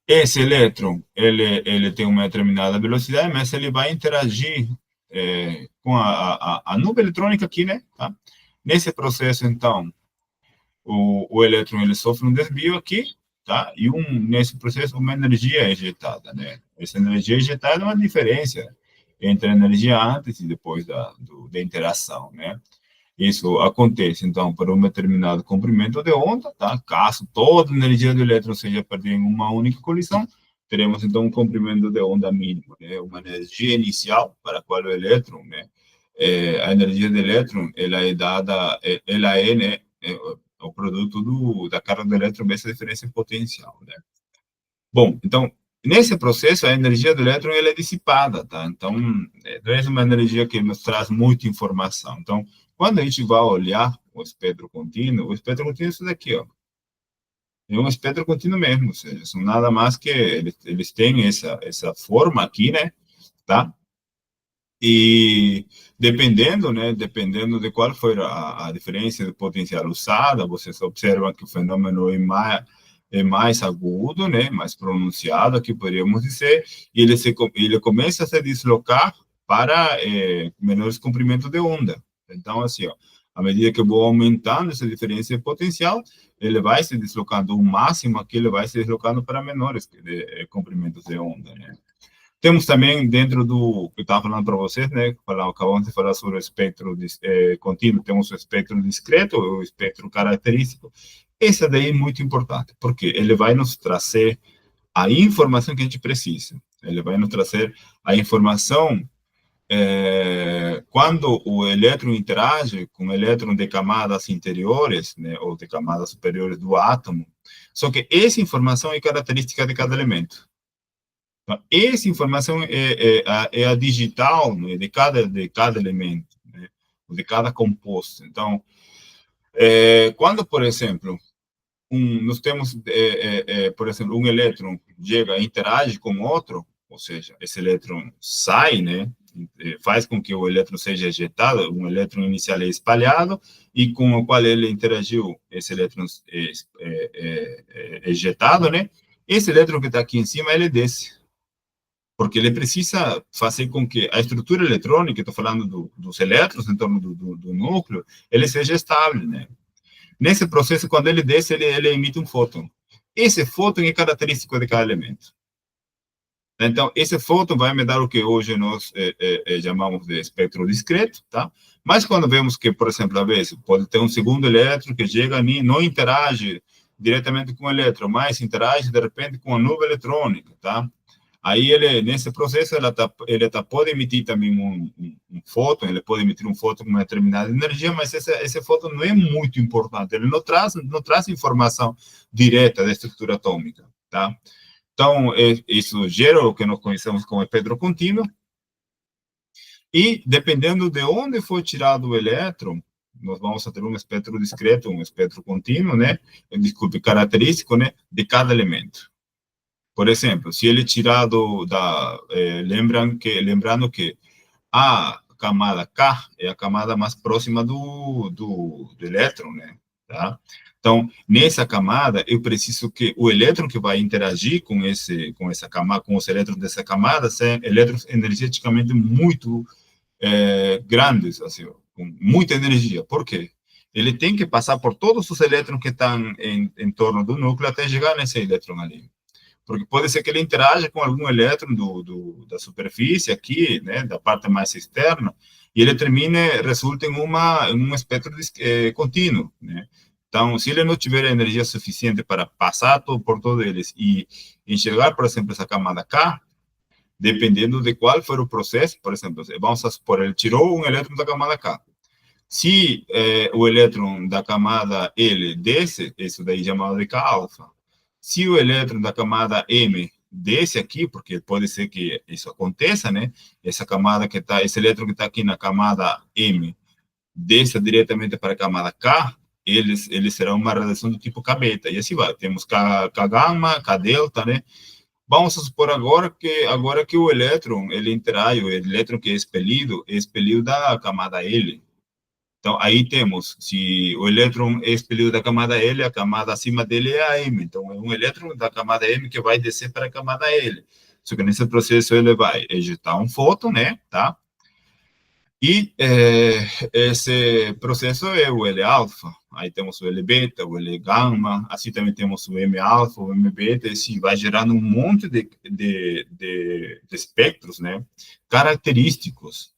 Speaker 1: Esse elétron, ele tem uma determinada velocidade, mas ele vai interagir com a nuvem eletrônica aqui, né, tá? Nesse processo, então, o elétron ele sofre um desvio aqui, tá? E nesse processo uma energia é ejetada, né? Essa energia ejetada é uma diferença entre a energia antes e depois da interação, né? Isso acontece, então, para um determinado comprimento de onda, tá? Caso toda a energia do elétron seja perdida em uma única colisão, teremos, então, um comprimento de onda mínimo, né? Uma energia inicial para a qual o elétron, né? A energia do elétron, ela é dada, ela é, né? O produto da carga do elétron vezes a diferença em potencial, né? Bom, então, nesse processo, a energia do elétron ela é dissipada, tá? Então, não é uma energia que nos traz muita informação. Então, quando a gente vai olhar o espectro contínuo é isso daqui, ó. É um espectro contínuo mesmo, ou seja, são nada mais que eles têm essa forma aqui, né? Tá? E dependendo, né, dependendo de qual for a diferença de potencial usada, vocês observam que o fenômeno é mais agudo, né, mais pronunciado, aqui poderíamos dizer, e ele começa a se deslocar para menores comprimentos de onda. Então, assim, ó, À medida que eu vou aumentando essa diferença de potencial, ele vai se deslocando o máximo aqui, ele vai se deslocando para menores comprimentos de onda, né? Temos também dentro do que eu estava falando para vocês, né? Acabamos de falar sobre o espectro contínuo, temos o espectro discreto, o espectro característico. Esse daí é muito importante, porque ele vai nos trazer a informação que a gente precisa. Ele vai nos trazer a informação quando o elétron interage com o elétron de camadas interiores, né, ou de camadas superiores do átomo. Só que essa informação é característica de cada elemento. Então, essa informação é a digital, né, de cada elemento, né, de cada composto. Então, quando, por exemplo, nós temos, por exemplo, um elétron chega, interage com outro, ou seja, esse elétron sai, né, faz com que o elétron seja ejetado, um elétron inicial é espalhado, e com o qual ele interagiu, esse elétron ejetado, né, esse elétron que está aqui em cima, ele desce, porque ele precisa fazer com que a estrutura eletrônica, estou falando dos elétrons em torno do núcleo, ele seja estável, né. Nesse processo, quando ele desce, ele emite um fóton. Esse fóton é característico de cada elemento. Então, esse fóton vai me dar o que hoje nós chamamos de espectro discreto, tá? Mas quando vemos que, por exemplo, às vezes, pode ter um segundo elétron que chega ali, não interage diretamente com o elétron, mas interage, de repente, com a nuvem eletrônica, tá? Aí, nesse processo, ele pode emitir também um fóton, ele pode emitir um fóton com uma determinada energia, mas esse fóton não é muito importante, ele não traz informação direta da estrutura atômica, tá? Então, isso gera o que nós conhecemos como espectro contínuo, e dependendo de onde foi tirado o elétron, nós vamos ter um espectro discreto, um espectro contínuo, né? Desculpe, característico, né? De cada elemento. Por exemplo, se ele é tirado lembrando que a camada K é a camada mais próxima do elétron, né? Tá? Então, nessa camada, eu preciso que o elétron que vai interagir com essa camada, com os elétrons dessa camada, sejam elétrons energeticamente muito grandes, assim, com muita energia. Por quê? Ele tem que passar por todos os elétrons que estão em torno do núcleo até chegar nesse elétron ali. Porque pode ser que ele interaja com algum elétron da superfície aqui, né, da parte mais externa, e ele resulta em um espectro contínuo, né? Então, se ele não tiver energia suficiente para passar por todos eles e enxergar, por exemplo, essa camada K, dependendo de qual for o processo, por exemplo, vamos supor, ele tirou um elétron da camada K. Se o elétron da camada L desce, isso daí é chamado de K-alfa. Se o elétron da camada M desce aqui, porque pode ser que isso aconteça, né? Esse elétron que está aqui na camada M desça diretamente para a camada K, ele será uma radiação do tipo K beta, e assim vai. Temos K gama, K delta, né? Vamos supor agora que o elétron, ele interage, o elétron que é expelido da camada L. Então, aí temos, se o elétron é expelido da camada L, a camada acima dele é a M. Então, é um elétron da camada M que vai descer para a camada L. Só que nesse processo ele vai ejetar um fóton, né, tá? E esse processo é o L-alfa. Aí temos o L-beta, o L-gama, assim também temos o M-alfa, o M-beta, e assim vai gerando um monte de espectros, né, característicos.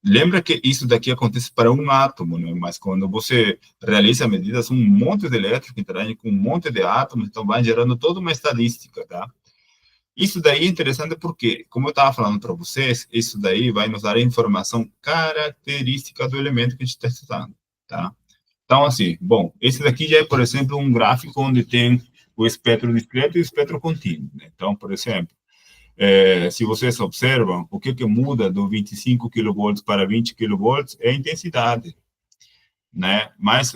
Speaker 1: Lembra que isso daqui acontece para um átomo, né? Mas quando você realiza medidas, um monte de elétrons que interagem com um monte de átomos, então vai gerando toda uma estadística, tá? Isso daí é interessante porque, como eu estava falando para vocês, isso daí vai nos dar a informação característica do elemento que a gente está estudando, tá? Então, assim, bom, esse daqui já é, por exemplo, um gráfico onde tem o espectro discreto e o espectro contínuo, né? Então, por exemplo, se vocês observam, o que muda do 25 kV para 20 kV é a intensidade, né? Mas,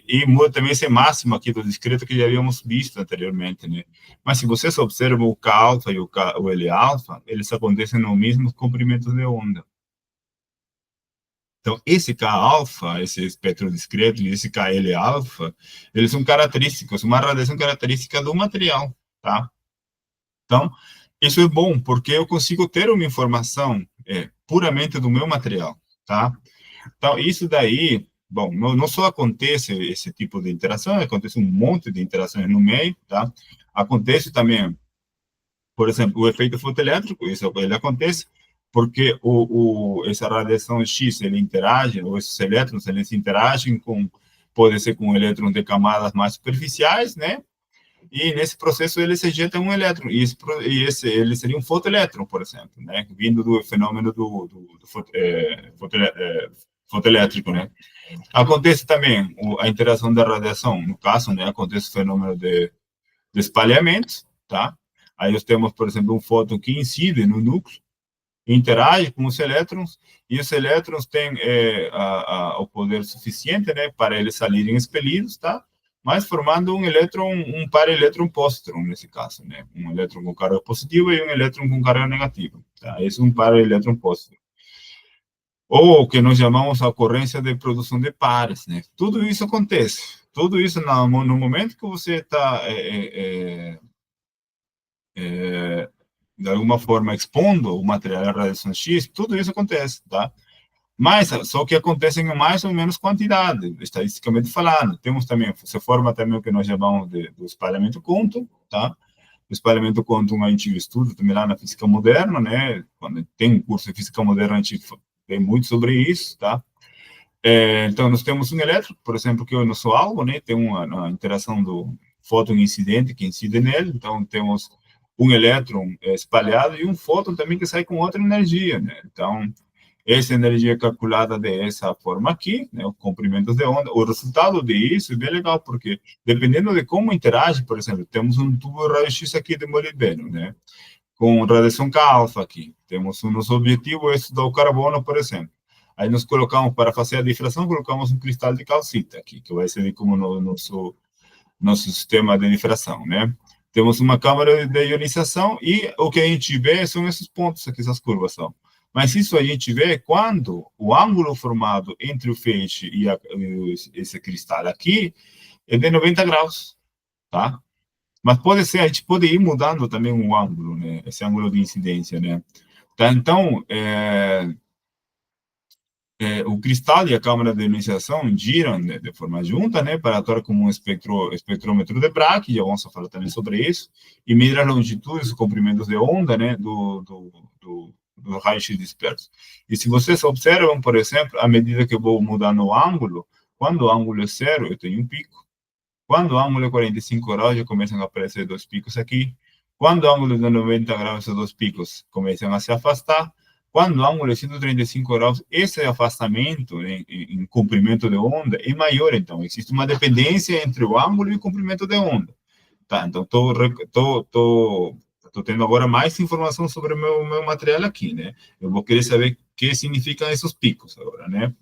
Speaker 1: e muda também esse máximo aqui do discreto que já havíamos visto anteriormente, né? Mas se vocês observam o K-alfa e o L-alfa, eles acontecem no mesmo comprimento de onda. Então, esse K-alfa, esse espectro discreto, e esse KL-alfa, eles são característicos, uma radiação característica do material, tá? Então, isso é bom, porque eu consigo ter uma informação puramente do meu material, tá? Então, isso daí bom, não só acontece esse tipo de interação, acontece um monte de interações no meio, tá? Acontece também, por exemplo, o efeito fotoelétrico, isso ele acontece porque essa radiação X, ele interage, ou esses elétrons, eles interagem com, pode ser com elétrons de camadas mais superficiais, né? E nesse processo ele se ejeta um elétron, ele seria um fotoelétron, por exemplo, né? Vindo do fenômeno fotoelétrico, né? Acontece também a interação da radiação, no caso, né? Acontece o fenômeno de espalhamento, tá? Aí nós temos, por exemplo, um fóton que incide no núcleo, interage com os elétrons, e os elétrons têm o poder suficiente, né, para eles saírem expelidos, tá? Mas formando um elétron, um par elétron-pósitron, nesse caso, né? Um elétron com carga positiva e um elétron com carga negativa, tá? Esse é um par elétron-pósitron. Ou o que nós chamamos a ocorrência de produção de pares, né? Tudo isso acontece. Tudo isso no momento que você está de alguma forma expondo o material à radiação X, tudo isso acontece, tá? Mas só que acontece em mais ou menos quantidade, estatisticamente falando. Temos também, se forma também o que nós chamamos do espalhamento quântico, tá? O espalhamento quântico a gente estuda também lá na física moderna, né? Quando tem um curso de física moderna, a gente tem muito sobre isso, tá? Então, nós temos um elétron, por exemplo, que é o nosso alvo, né? Tem uma interação do fóton incidente que incide nele, então temos um elétron espalhado e um fóton também que sai com outra energia, né? Então, essa energia é calculada dessa forma aqui, né, os comprimentos de onda. O resultado disso é bem legal, porque dependendo de como interage, por exemplo, temos um tubo raio-x aqui de molibdênio, né, com radiação K-alfa aqui. Temos o nosso objetivo é estudar o carbono, por exemplo. Aí nós colocamos, para fazer a difração, colocamos um cristal de calcita aqui, que vai servir como nosso sistema de difração, né? Temos uma câmara de ionização e o que a gente vê são esses pontos aqui, essas curvas são. Mas isso a gente vê quando o ângulo formado entre o feixe e esse cristal aqui é de 90 graus, tá? Mas pode ser, a gente pode ir mudando também o ângulo, né? Esse ângulo de incidência, né? Tá? Então, o cristal e a câmara de ionização giram de forma junta, né, para atuar como um espectrômetro de Bragg, já vamos falar também sobre isso, e medir as longitudes e comprimentos de onda, né, do raio-x disperso. E se vocês observam, por exemplo, à medida que eu vou mudando o ângulo, quando o ângulo é zero, eu tenho um pico. Quando o ângulo é 45 graus, já começam a aparecer dois picos aqui. Quando o ângulo é 90 graus, esses dois picos começam a se afastar. Quando o ângulo é 135 graus, esse afastamento em comprimento de onda é maior. Então, existe uma dependência entre o ângulo e o comprimento de onda. Tá, então, estou tendo agora mais informação sobre o meu material aqui, né? Eu vou querer saber o que significam esses picos agora, né?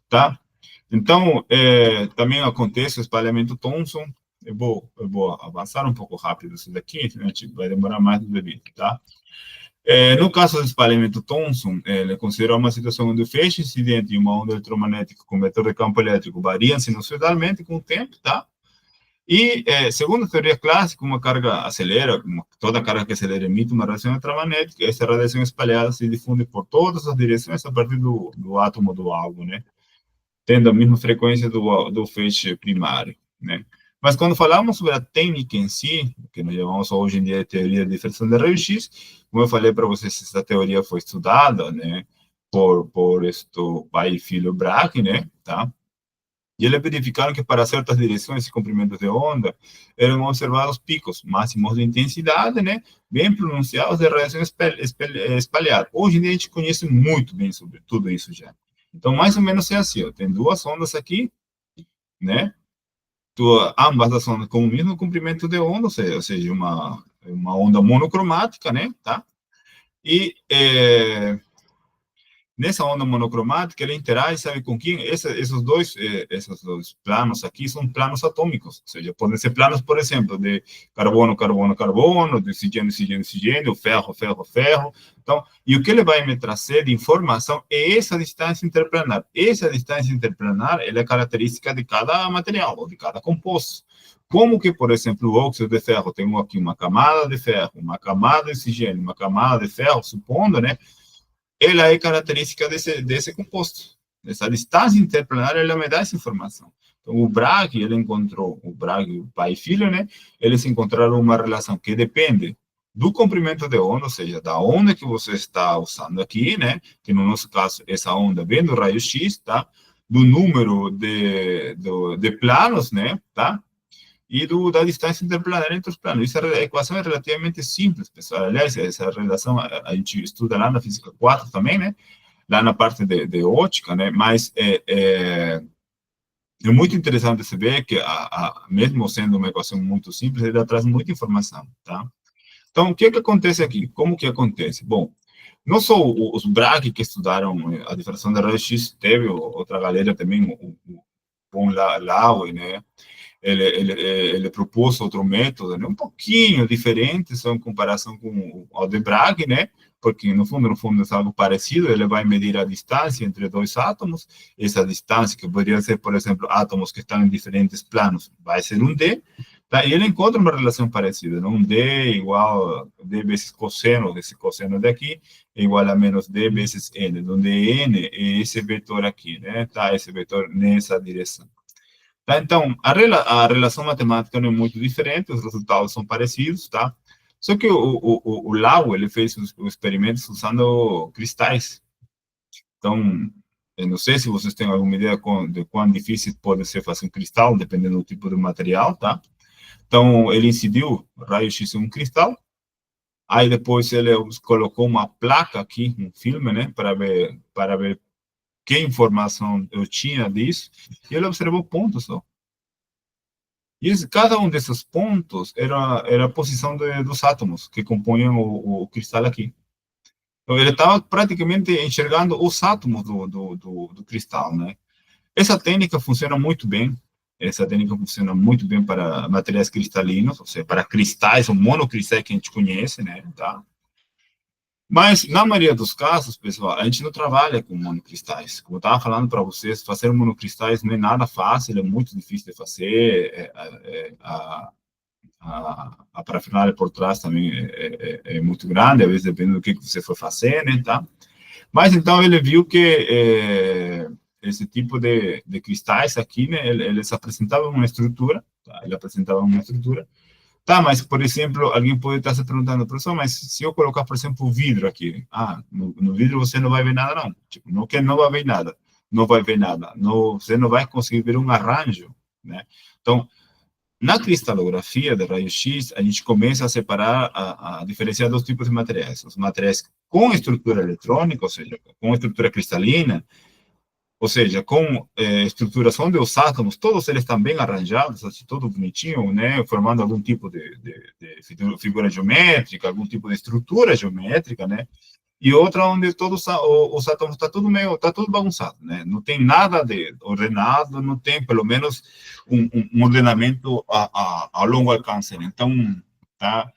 Speaker 1: Tá? Então, também acontece o espalhamento Thomson. Eu vou avançar um pouco rápido isso daqui, a gente vai demorar mais do devido, tá? No caso do espalhamento Thomson, ele considera uma situação onde o feixe incidente e uma onda eletromagnética com vetor de campo elétrico variam sinusoidalmente com o tempo, tá? E, segundo a teoria clássica, uma carga acelera, toda carga que acelera emite uma radiação eletromagnética, essa radiação espalhada se difunde por todas as direções a partir do átomo do alvo, né? Tendo a mesma frequência do feixe primário, né? Mas quando falamos sobre a técnica em si, que nós chamamos hoje em dia de teoria de difração de raio-x, como eu falei para vocês, essa teoria foi estudada, né, por pai e filho Bragg, né, tá? E eles verificaram que para certas direções e comprimentos de onda eram observados picos máximos de intensidade, né, bem pronunciados de radiação espalhada. Hoje em dia a gente conhece muito bem sobre tudo isso já. Então, mais ou menos é assim, ó, tem duas ondas aqui, né, ambas as ondas com o mesmo comprimento de onda, ou seja, uma onda monocromática, né, tá? E nessa onda monocromática, ele interage, sabe com quem? Esses dois planos aqui são planos atômicos, ou seja, podem ser planos, por exemplo, de carbono, carbono, carbono, de oxigênio, oxigênio, oxigênio, ferro, ferro, ferro. Então, e o que ele vai me trazer de informação é essa distância interplanar. Essa distância interplanar, ela é característica de cada material, ou de cada composto. Como que, por exemplo, o óxido de ferro tem aqui uma camada de ferro, uma camada de oxigênio, uma camada de ferro, supondo, né? Ela é característica desse composto, Essa distância interplanar, ela me dá essa informação. Então, o Bragg, ele encontrou, o Bragg, o pai e filho, né? Eles encontraram uma relação que depende do comprimento de onda, ou seja, da onda que você está usando aqui, né? Que no nosso caso, essa onda vem do raio-x, tá? Do número de planos, né? Tá? E da distância interplanar entre os planos. Essa equação é relativamente simples, pessoal. Aliás, essa relação a gente estuda lá na Física 4 também, né? Lá na parte de ótica, né? Mas é muito interessante você ver que, mesmo sendo uma equação muito simples, ele traz muita informação, tá? Então, o que que acontece aqui? Como que acontece? Bom, não só os Bragg que estudaram a diffração de raio-x, teve outra galera também, o Von Laue, né? Ele propôs outro método, né, um pouquinho diferente, só em comparação com o de Bragg, né? Porque no fundo é algo parecido. Ele vai medir a distância entre dois átomos. Essa distância, que poderia ser, por exemplo, átomos que estão em diferentes planos, vai ser um D. Tá? E ele encontra uma relação parecida, né? Um D igual a D vezes cosseno desse cosseno daqui, é igual a menos D vezes N, onde N é esse vetor aqui, né? Tá? Esse vetor nessa direção. Tá? Então, a relação matemática não é muito diferente, os resultados são parecidos, tá? Só que o Lau, ele fez os experimentos usando cristais. Então, eu não sei se vocês têm alguma ideia de quão difícil pode ser fazer um cristal, dependendo do tipo de material, tá? Então, ele incidiu raio-x em um cristal, aí depois ele colocou uma placa aqui, um filme, né, para ver que informação eu tinha disso, e ele observou pontos só. E cada um desses pontos era a posição dos átomos que compõem o cristal aqui. Então, ele estava praticamente enxergando os átomos do cristal, né? Essa técnica funciona muito bem. Essa técnica funciona muito bem para materiais cristalinos, ou seja, para cristais ou monocristais que a gente conhece, né? Tá? Mas, na maioria dos casos, pessoal, a gente não trabalha com monocristais. Como eu estava falando para vocês, fazer monocristais não é nada fácil, é muito difícil de fazer. A parafernália por trás também é muito grande, às vezes depende do que você for fazer, né, tá? Mas então ele viu que esse tipo de cristais aqui, né, eles apresentavam uma estrutura, tá? Ele apresentava uma estrutura. Tá, mas, por exemplo, alguém pode estar se perguntando, professor, mas se eu colocar, por exemplo, o vidro aqui, no vidro você não vai ver nada, não. Tipo, não que não vai ver nada, não vai ver nada, não, você não vai conseguir ver um arranjo, né? Então, na cristalografia de raio-x, a gente começa a separar, a diferenciar dois tipos de materiais. Os materiais com estrutura eletrônica, ou seja, com estrutura cristalina, ou seja, com estruturas onde os átomos, todos eles estão bem arranjados, assim, todo bonitinho, né, formando algum tipo de figura geométrica, algum tipo de estrutura geométrica, né, e outra onde todos os átomos está tudo meio, está tudo bagunçado, né? Não tem nada de ordenado, não tem pelo menos um ordenamento a longo alcance, né? Então, tá?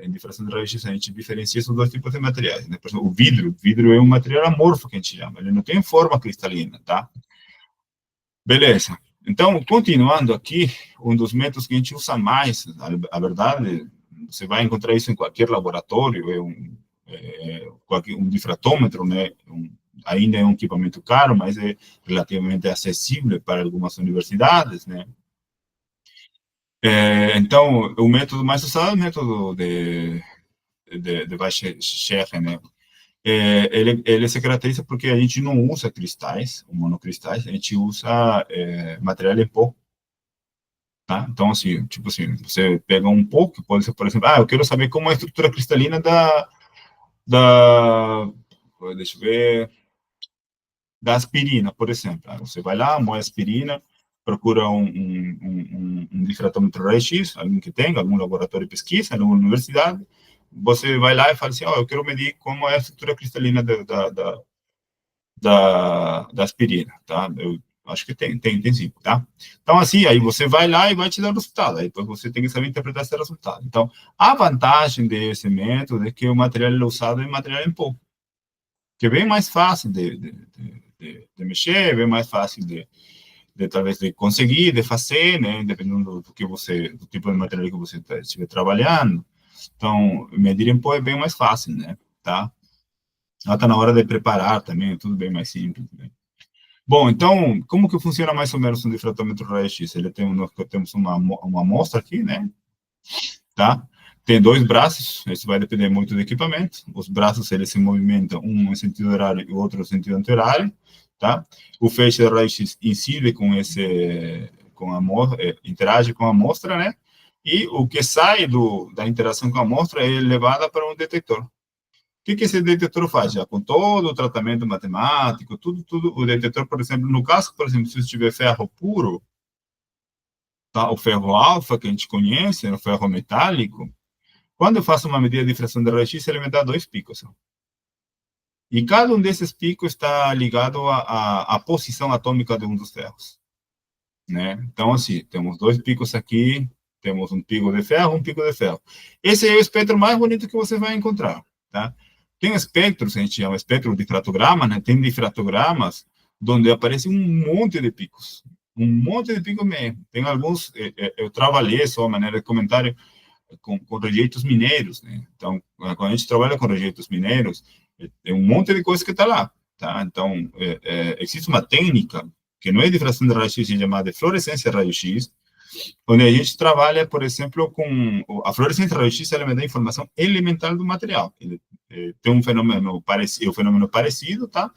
Speaker 1: Em diferença de raio-x, a gente diferencia esses dois tipos de materiais, né? Por exemplo, o vidro é um material amorfo que a gente chama, ele não tem forma cristalina, tá? Beleza. Então, continuando aqui, um dos métodos que a gente usa mais, a verdade, você vai encontrar isso em qualquer laboratório, um difratômetro, né? Ainda é um equipamento caro, mas é relativamente acessível para algumas universidades, né? Então, o método mais usado é o método de Weizsäcker, né? Ele se caracteriza porque a gente não usa cristais, monocristais, a gente usa material em pó, tá? Então, assim, tipo assim, você pega um pó, que pode ser, por exemplo, eu quero saber como é a estrutura cristalina da deixa eu ver, da aspirina, por exemplo. Você vai lá, moe aspirina, procura um difratômetro raio-x, alguém que tenha, algum laboratório de pesquisa, alguma universidade, você vai lá e fala assim, eu quero medir como é a estrutura cristalina da aspirina, tá? Eu acho que tem sim, tá? Então, assim, aí você vai lá e vai te dar o resultado, aí depois você tem que saber interpretar esse resultado. Então, a vantagem desse método é que o material usado é material em pó, que é bem mais fácil de mexer, bem mais fácil talvez de conseguir, de fazer, né, dependendo do tipo de material que você estiver trabalhando. Então, medir em pó é bem mais fácil, né, tá? Até na hora de preparar também, é tudo bem mais simples, né? Bom, então, como que funciona mais ou menos um difratamento raio-x? Ele tem, nós temos uma amostra aqui, né? Tá? Tem dois braços, isso vai depender muito do equipamento. Os braços, eles se movimentam, um em sentido horário e o outro em sentido anti-horário, tá? O feixe de raio-x incide com esse, interage com a amostra, né? E o que sai da interação com a amostra é levada para um detector. O que esse detector faz? Já com todo o tratamento matemático, tudo, o detector, por exemplo, no caso, por exemplo, se tiver ferro puro, tá? O ferro alfa, que a gente conhece, o ferro metálico, quando eu faço uma medida de difração de raio-x, ele me dá dois picos. E cada um desses picos está ligado à posição atômica de um dos ferros, né? Então, assim, temos dois picos aqui, temos um pico de ferro, um pico de ferro. Esse é o espectro mais bonito que você vai encontrar, tá? Tem espectros, a gente chama espectro de difratograma, né? Tem difratogramas onde aparece um monte de picos, um monte de picos mesmo. Tem alguns, eu trabalhei só a maneira de comentário, com rejeitos mineiros, né? Então, quando a gente trabalha com rejeitos mineiros, tem um monte de coisa que está lá, tá? Então, existe uma técnica que não é difração de raio-x, é chamada de fluorescência raio-x, onde a gente trabalha, por exemplo, com a fluorescência raio-x, ela me dá informação elemental do material. Ele tem um fenômeno parecido, tá?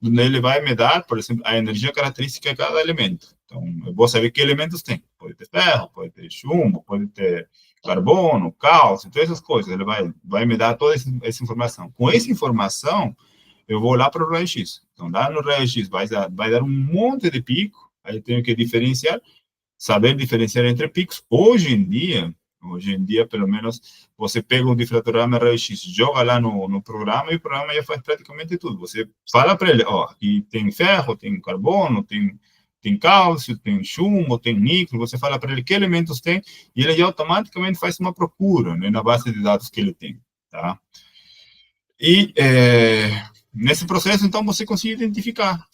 Speaker 1: Onde ele vai me dar, por exemplo, a energia característica de cada elemento. Então, eu vou saber que elementos tem. Pode ter ferro, pode ter chumbo, pode ter carbono, cálcio, todas essas coisas. Ele vai me dar toda essa informação. Com essa informação, eu vou lá para o raio-x. Então, lá no raio-x vai dar um monte de pico, aí eu tenho que diferenciar, saber diferenciar entre picos. Hoje em dia, pelo menos, você pega um difratograma raio-x, joga lá no programa e o programa já faz praticamente tudo. Você fala para ele, ó, aqui tem ferro, tem carbono, tem cálcio, tem chumbo, tem níquel, você fala para ele que elementos tem e ele já automaticamente faz uma procura, né, na base de dados que ele tem, tá? E nesse processo, então, você consegue identificar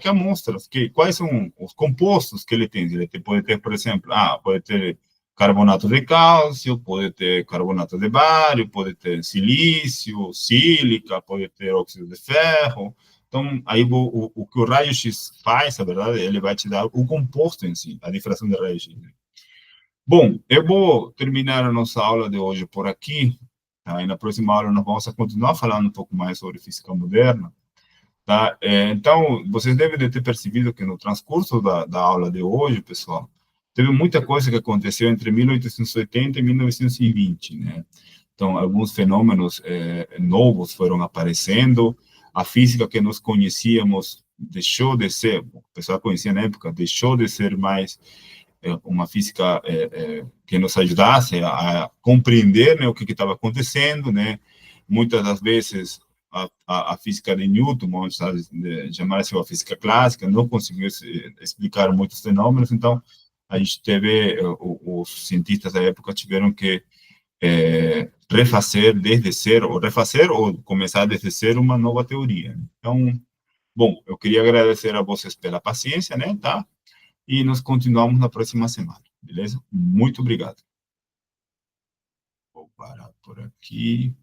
Speaker 1: que amostras, quais são os compostos que ele tem. Ele pode ter, por exemplo, pode ter carbonato de cálcio, pode ter carbonato de bário, pode ter silício, sílica, pode ter óxido de ferro. Então, aí o que o raio-x faz, na verdade, ele vai te dar o composto em si, a difração de raio-x. Bom, eu vou terminar a nossa aula de hoje por aqui, tá? E na próxima aula nós vamos continuar falando um pouco mais sobre física moderna, tá? Então, vocês devem ter percebido que no transcurso da aula de hoje, pessoal, teve muita coisa que aconteceu entre 1880 e 1920, né? Então, alguns fenômenos novos foram aparecendo, a física que nós conhecíamos deixou de ser, o pessoal conhecia na época, deixou de ser mais uma física que nos ajudasse a compreender, né, o que estava acontecendo, né? Muitas das vezes a física de Newton, vamos chamar assim, a física clássica, não conseguiu explicar muitos fenômenos, então a gente teve, os cientistas da época tiveram que refazer desde zero, ou refazer ou começar desde zero uma nova teoria. Então, bom, eu queria agradecer a vocês pela paciência, né, tá? E nós continuamos na próxima semana, beleza? Muito obrigado. Vou parar por aqui.